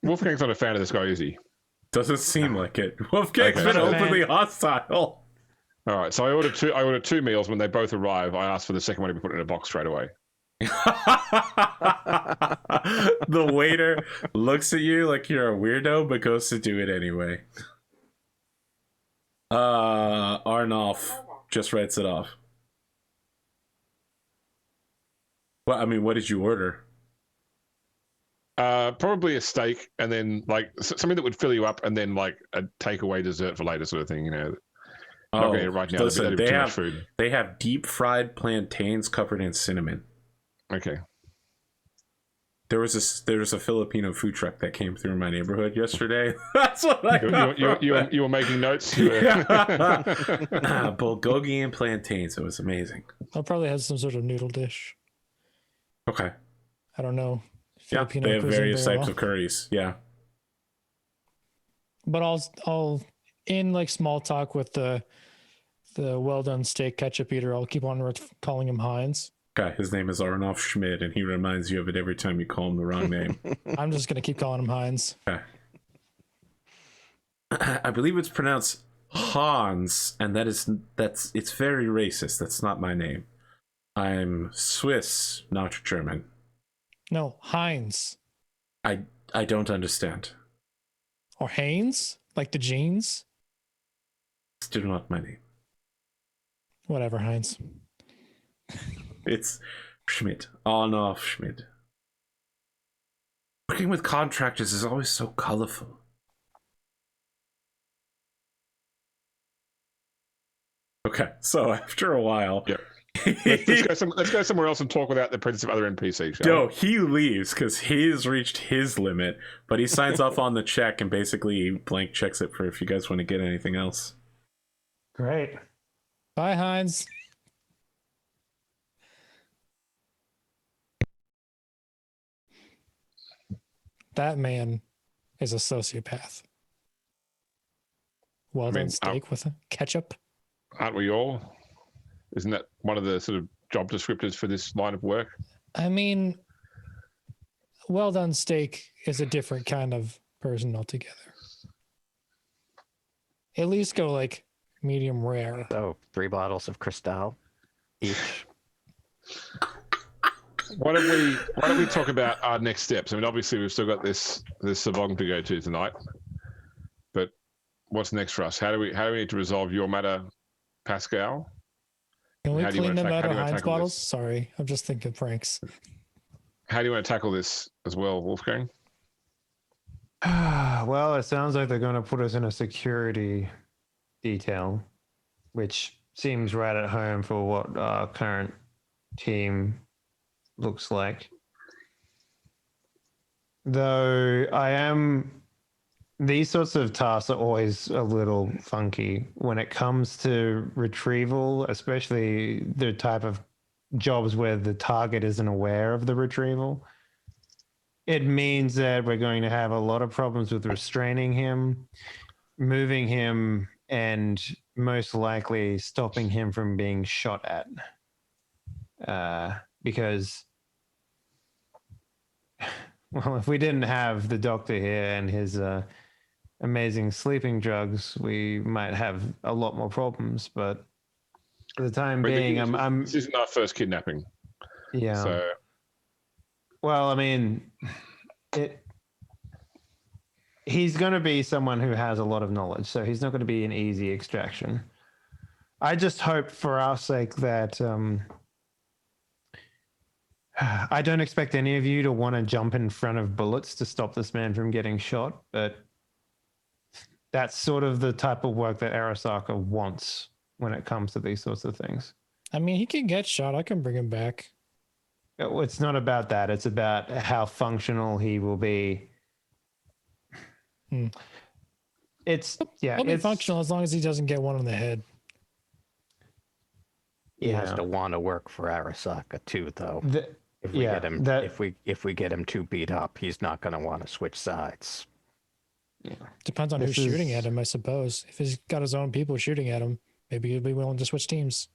Wolfgang's not a fan of this guy, is he? Doesn't seem like it. Wolfgang's been so- openly hostile. All right. So I ordered two meals. When they both arrive, I asked for the second one to be put in a box straight away. The waiter looks at you like you're a weirdo, but goes to do it anyway. Arnolf just writes it off. Well, I mean, what did you order? Probably a steak, and then like something that would fill you up, and then like a takeaway dessert for later, sort of thing. You know. Not getting it right now. Listen, that'd be too much food. They have deep fried plantains covered in cinnamon. Okay. There was a Filipino food truck that came through my neighborhood yesterday. That's what I got. You were making notes. Bulgogi and plantains. It was amazing. I'll probably have some sort of noodle dish. Okay. I don't know. Filipino they have various types of curries. Yeah. But I'll in like small talk with the well done steak ketchup eater. I'll keep on calling him Heinz. Okay, his name is Arnolf Schmidt, and he reminds you of it every time you call him the wrong name. I'm just gonna keep calling him Heinz. Okay. I believe it's pronounced Hans, and it's very racist. That's not my name. I'm Swiss, not German. No, Heinz. I don't understand. Or Haynes, like the jeans. Still not my name. Whatever, Heinz. It's Schmidt. Arnolf Schmidt. Working with contractors is always so colorful. Okay, so after a while, yeah. let's go somewhere else and talk without the presence of other NPCs. No, he leaves because he's reached his limit, but he signs off on the check and basically blank checks it for if you guys want to get anything else. Great. Bye, Heinz. That man is a sociopath. Well done steak with a ketchup. Aren't we all? Isn't that one of the sort of job descriptors for this line of work? I mean, well done steak is a different kind of person altogether. At least go like medium rare. So 3 bottles of Cristal each. Why don't we talk about our next steps? I mean, obviously we've still got this sabong to go to tonight, but what's next for us? How do we need to resolve your matter, Pascal? Can we clean them out of Heinz bottles? Sorry, I'm just thinking pranks. How do you want to tackle this as well, Wolfgang? Well, it sounds like they're going to put us in a security detail, which seems right at home for what our current team looks like. Though these sorts of tasks are always a little funky when it comes to retrieval, especially the type of jobs where the target isn't aware of the retrieval. It means that we're going to have a lot of problems with restraining him, moving him, and most likely stopping him from being shot at. Because, well, if we didn't have the doctor here and his amazing sleeping drugs, we might have a lot more problems. But for the time being, this isn't our first kidnapping. Yeah. So, well, I mean, he's going to be someone who has a lot of knowledge, so he's not going to be an easy extraction. I just hope for our sake that I don't expect any of you to want to jump in front of bullets to stop this man from getting shot, but that's sort of the type of work that Arasaka wants when it comes to these sorts of things. I mean, he can get shot. I can bring him back. It's not about that. It's about how functional he will be. He'll be functional as long as he doesn't get one on the head. He has to want to work for Arasaka too, though. If we get him too beat up, he's not going to want to switch sides. Yeah. Depends on who's shooting at him, I suppose. If he's got his own people shooting at him, maybe he'll be willing to switch teams.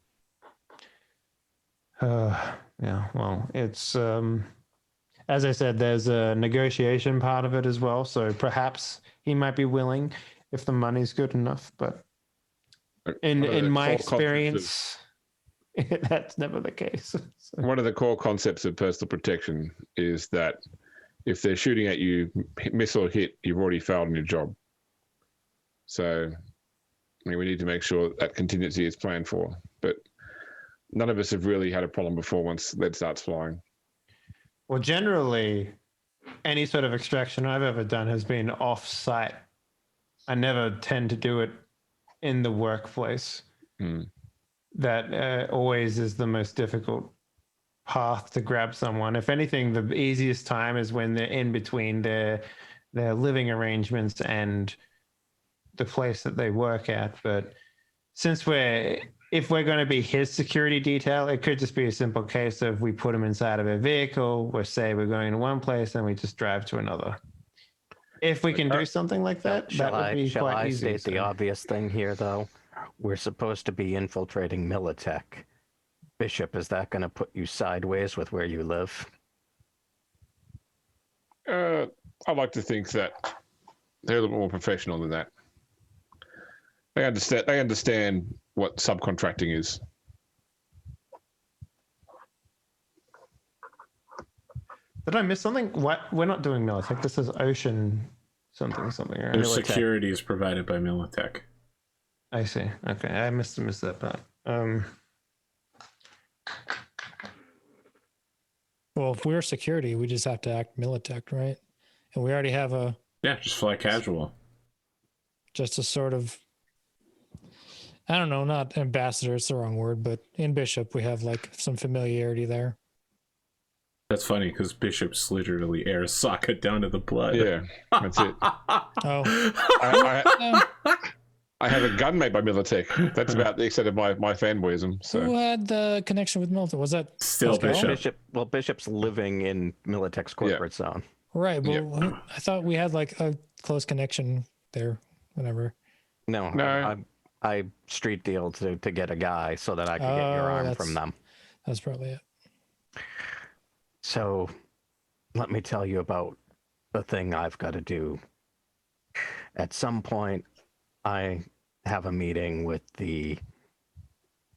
Yeah, well, it's as I said, there's a negotiation part of it as well, so perhaps he might be willing if the money's good enough, but In my core concepts experience, that's never the case. one of the core concepts of personal protection is that if they're shooting at you, miss or hit, you've already failed in your job. So, I mean, we need to make sure that contingency is planned for. But none of us have really had a problem before once lead starts flying. Well, generally, any sort of extraction I've ever done has been off-site. I never tend to do it in the workplace. That always is the most difficult path to grab someone. If anything, the easiest time is when they're in between their living arrangements and the place that they work at. But if we're going to be his security detail, it could just be a simple case of we put him inside of a vehicle. We say we're going to one place and we just drive to another. If we can do something like that, that would be quite easy. Shall I state the obvious thing here, though? We're supposed to be infiltrating Medtech. Bishop, is that going to put you sideways with where you live? I like to think that they're a little more professional than that. They understand what subcontracting is. Did I miss something? What? We're not doing Medtech. This is Ocean something. Right? Their security is provided by Medtech. I see. Okay, I must have missed that part. Well, if we're security, we just have to act Medtech, right? And we already have just fly casual. Just a sort of, I don't know, not ambassador, it's the wrong word, but in Bishop, we have like some familiarity there. That's funny because Bishop's literally air socket down to the blood. Yeah, that's it. I have a gun made by Medtech. That's about the extent of my fanboyism. So who had the connection with Medtech? Was that still Pascal? Bishop? Bishop's living in Medtech's corporate zone. Right. Well, I thought we had like a close connection there. Whatever. No. I street dealed to get a guy so that I could get your arm from them. That's probably it. So, let me tell you about the thing I've got to do. At some point, I have a meeting with the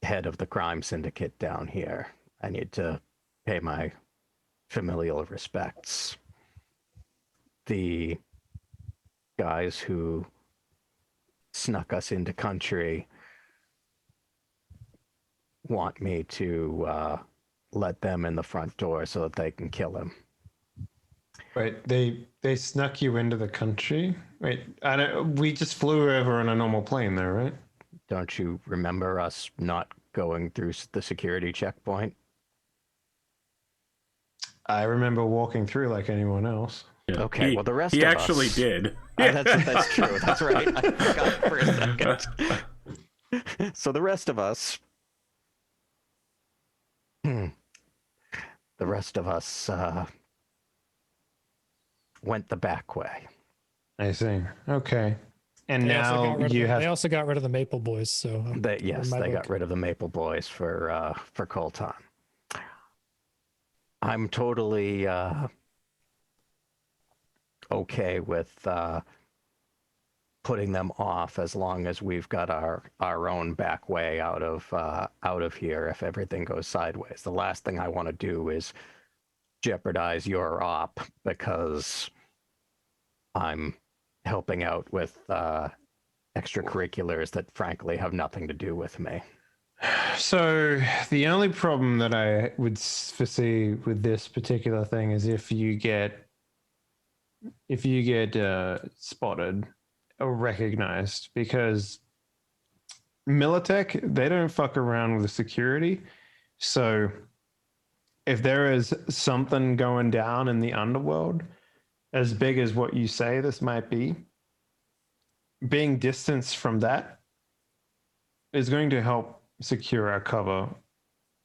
head of the crime syndicate down here. I need to pay my familial respects. The guys who snuck us into country want me to let them in the front door so that they can kill him. Wait, they snuck you into the country? Wait, we just flew over on a normal plane there, right? Don't you remember us not going through the security checkpoint? I remember walking through like anyone else. Yeah. Okay, well the rest of us... He actually did. That's true, that's right. I forgot for a second. So the rest of us... went the back way. I see. Okay. And They now they also got rid of the Maple Boys, so They got rid of the Maple Boys for Coltan. I'm totally okay with putting them off as long as we've got our own back way out of here if everything goes sideways. The last thing I want to do is jeopardize your op because I'm helping out with extracurriculars that frankly have nothing to do with me. So the only problem that I would foresee with this particular thing is if you get spotted or recognized, because Medtech, they don't fuck around with the security. So if there is something going down in the underworld, as big as what you say this might be, being distanced from that is going to help secure our cover.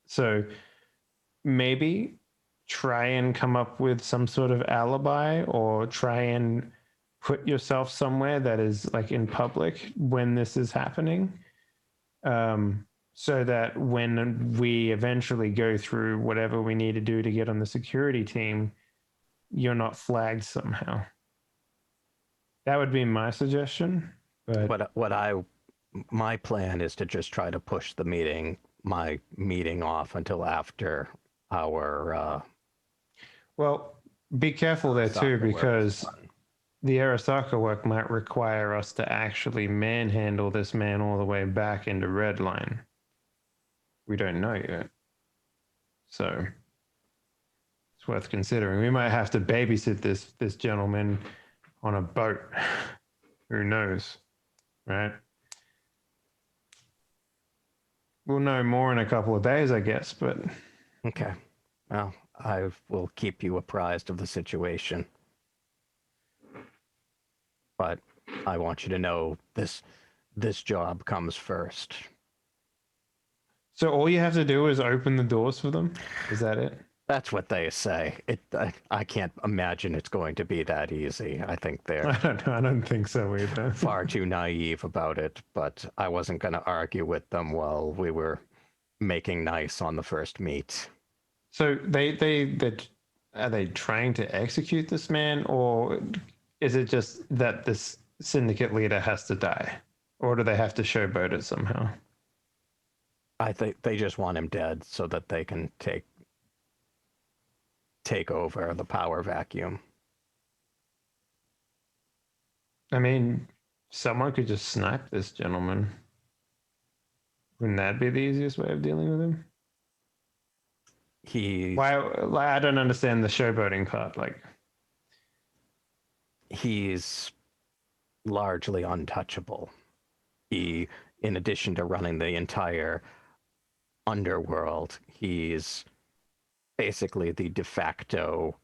So maybe try and come up with some sort of alibi or try and put yourself somewhere that is like in public when this is happening. So that when we eventually go through whatever we need to do to get on the security team, you're not flagged somehow. That would be my suggestion. But What I my plan is to just try to push my meeting off until after our Well, be careful there too, soccer work is because done. the Arasaka work might require us to actually manhandle this man all the way back into Redline. We don't know yet. So it's worth considering. We might have to babysit this gentleman on a boat. Who knows? Right? We'll know more in a couple of days, I guess, but Okay. Well, I will keep you apprised of the situation. But I want you to know this job comes first. so all you have to do is open the doors for them? Is that it? That's what they say. I can't imagine it's going to be that easy. I think they're I don't know. I don't think so either. far too naive about it, but I wasn't going to argue with them while we were making nice on the first meet. So they are they trying to execute this man, or is it just that this syndicate leader has to die, or do they have to showboat it somehow? I think they just want him dead so that they can take over the power vacuum. I mean, someone could just snipe this gentleman. Wouldn't that be the easiest way of dealing with him? Why? Like, I don't understand the showboating part. Like, he's largely untouchable. He, in addition to running the entire underworld, he's basically the de facto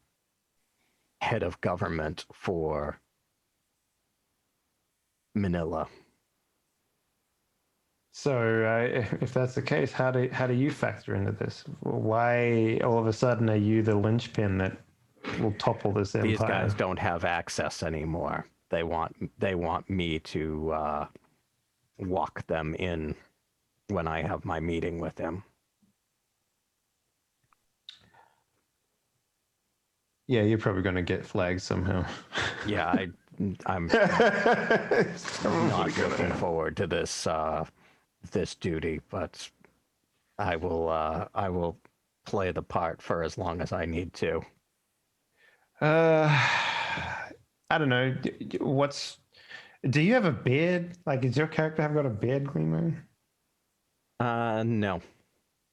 head of government for Manila. so if that's the case, how do you factor into this? Why all of a sudden are you the linchpin that will topple this empire? These guys don't have access anymore. They want me to walk them in when I have my meeting with him. Yeah, you're probably going to get flagged somehow. Yeah, I'm not looking forward to this this duty, but I will play the part for as long as I need to. I don't know. Do you have a beard? Like, does your character have got a beard, Glimo? No.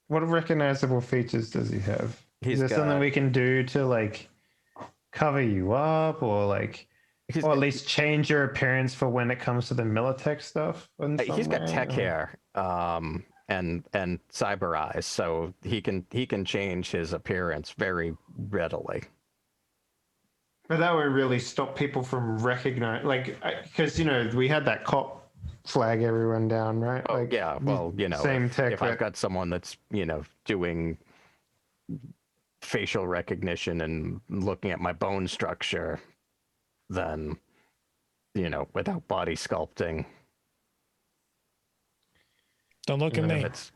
What recognizable features does he have? He's Is there something we can do to like cover you up, or like, or at least change your appearance for when it comes to the Militech stuff? He's got tech hair, and cyber eyes, so he can change his appearance very readily. But that would really stop people from recognizing, like, because we had that cop flag everyone down, right? Oh, like, yeah, well, same tech. if I've got someone that's doing facial recognition and looking at my bone structure, then without body sculpting. Don't look at Even me. if it's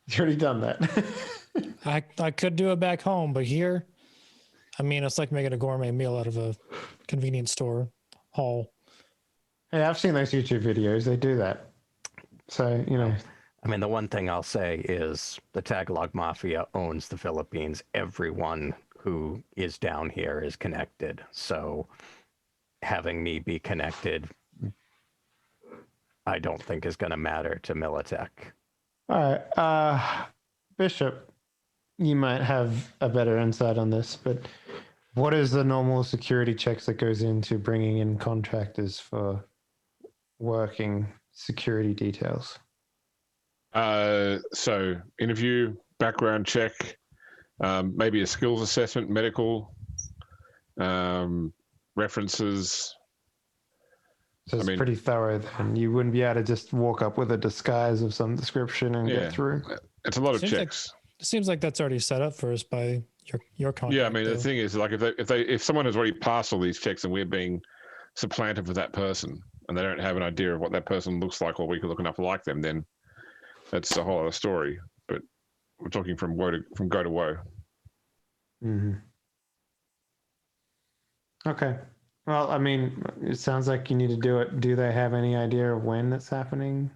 You've already done that. I could do it back home, but here, I mean, it's like making a gourmet meal out of a convenience store haul. Hey, I've seen those YouTube videos. They do that. So, I mean, the one thing I'll say is the Tagalog Mafia owns the Philippines. Everyone who is down here is connected. So having me be connected, I don't think is going to matter to Militech. all right. Bishop, you might have a better insight on this, but what is the normal security checks that goes into bringing in contractors for working security details? So interview, background check, maybe a skills assessment, medical, references. So it's pretty thorough then. You wouldn't be able to just walk up with a disguise of some description and get through. It's a lot of Seems checks. It seems like that's already set up for us by your contract. Yeah, I mean, though. the thing is, like, if someone has already passed all these checks and we're being supplanted for that person, and they don't have an idea of what that person looks like, or we could look enough like them, then that's a whole other story. But we're talking from go to woe. Mm-hmm. Okay. Well, I mean, it sounds like you need to do it. Do they have any idea of when it's happening?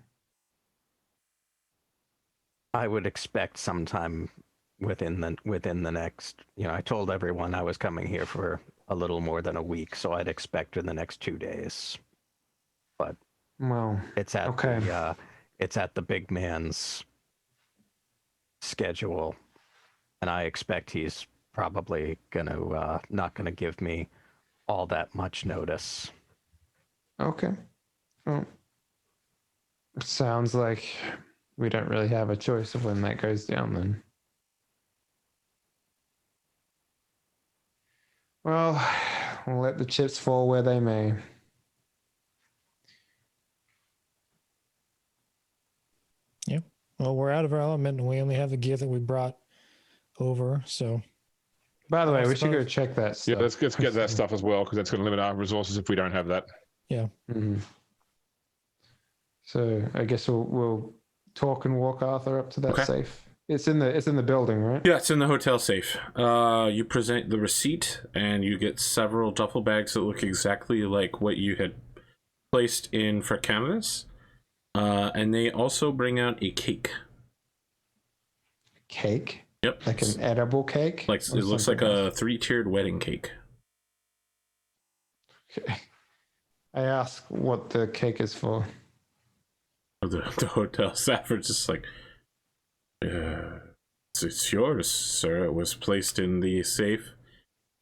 I would expect sometime within the next. I told everyone I was coming here for a little more than a week, so I'd expect in the next 2 days. But Well, it's at okay. it's at the big man's schedule, and I expect he's probably not gonna give me all that much notice. Okay. Well, sounds like we don't really have a choice of when that goes down then. Well, we'll let the chips fall where they may. Yeah. Well, we're out of our element and we only have the gear that we brought over. So, By the way, I we should go suppose- check that stuff. Yeah, let's get that stuff as well, because that's going to limit our resources if we don't have that. yeah. Mhm. So I guess we'll talk and walk Arthur up to that Okay. safe. It's in the building, right? Yeah, it's in the hotel safe. You present the receipt, and you get several duffel bags that look exactly like what you had placed in for canvas. And they also bring out a cake. Cake? Yep. Like an edible cake? Like Or it looks like something a else? 3-tiered wedding cake. Okay. I ask what the cake is for. The hotel staff are just like, it's yours, sir. It was placed in the safe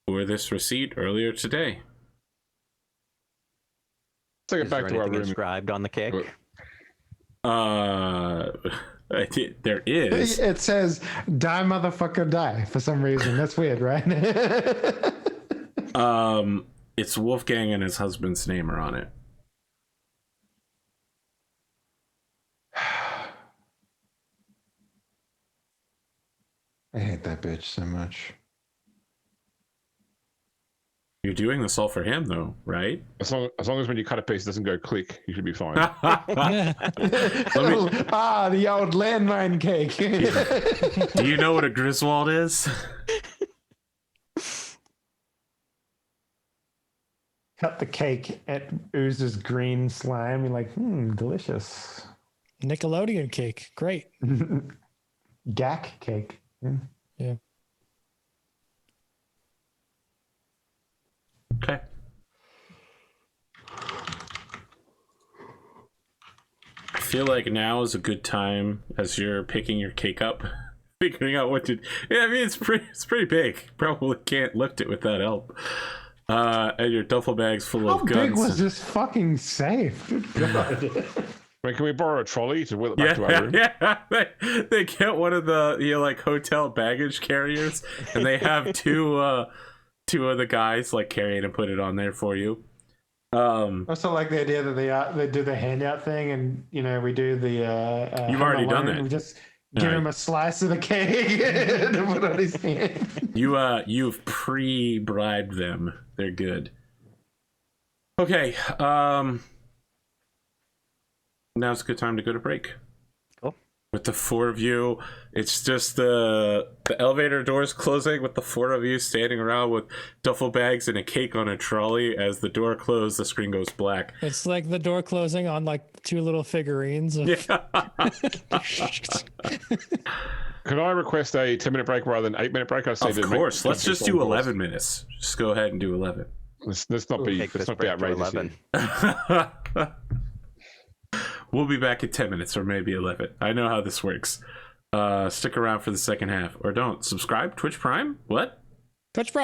for this receipt earlier today. Take it Is back there to our anything room. inscribed on the cake? There is. It says "die, motherfucker, die" for some reason. That's weird, right? It's Wolfgang and his husband's name are on it. I hate that bitch so much. You're doing this all for him, though, right? As long as when you cut a piece, it doesn't go click, you should be fine. Yeah. The old landmine cake. Do you know what a Griswold is? Cut the cake, it oozes green slime. You're like, delicious. Nickelodeon cake. Great. Gack cake. Yeah. Okay. I feel like now is a good time as you're picking your cake up, figuring out what to. Yeah, I mean it's pretty big. Probably can't lift it without help. And your duffel bag's full How of guns. big was this fucking safe? Good God. Wait, can we borrow a trolley to wheel it back to our room? Yeah. They get one of the like hotel baggage carriers, and they have two of the guys like carry it and put it on there for you. I also like the idea that they do the handout thing, and we do the. You've Home already done Alone. that. We just give him a slice of the cake to put on his hand. You've pre-bribed them. They're good. Okay. Now's a good time to go to break. Cool. With the four of you, it's just the elevator doors closing with the four of you standing around with duffel bags and a cake on a trolley. As the door closed, the screen goes black. It's like the door closing on like two little figurines. Of... Yeah. Could I request a 10-minute break rather than 8-minute break? I say Of to course. Let's just do 11 minutes. minutes. Just go ahead and do 11. Let's not be Take this outrageous. break to 11. Here. We'll be back in 10 minutes or maybe 11. I know how this works. Stick around for the second half or don't. Subscribe, Twitch Prime? What? Twitch Prime.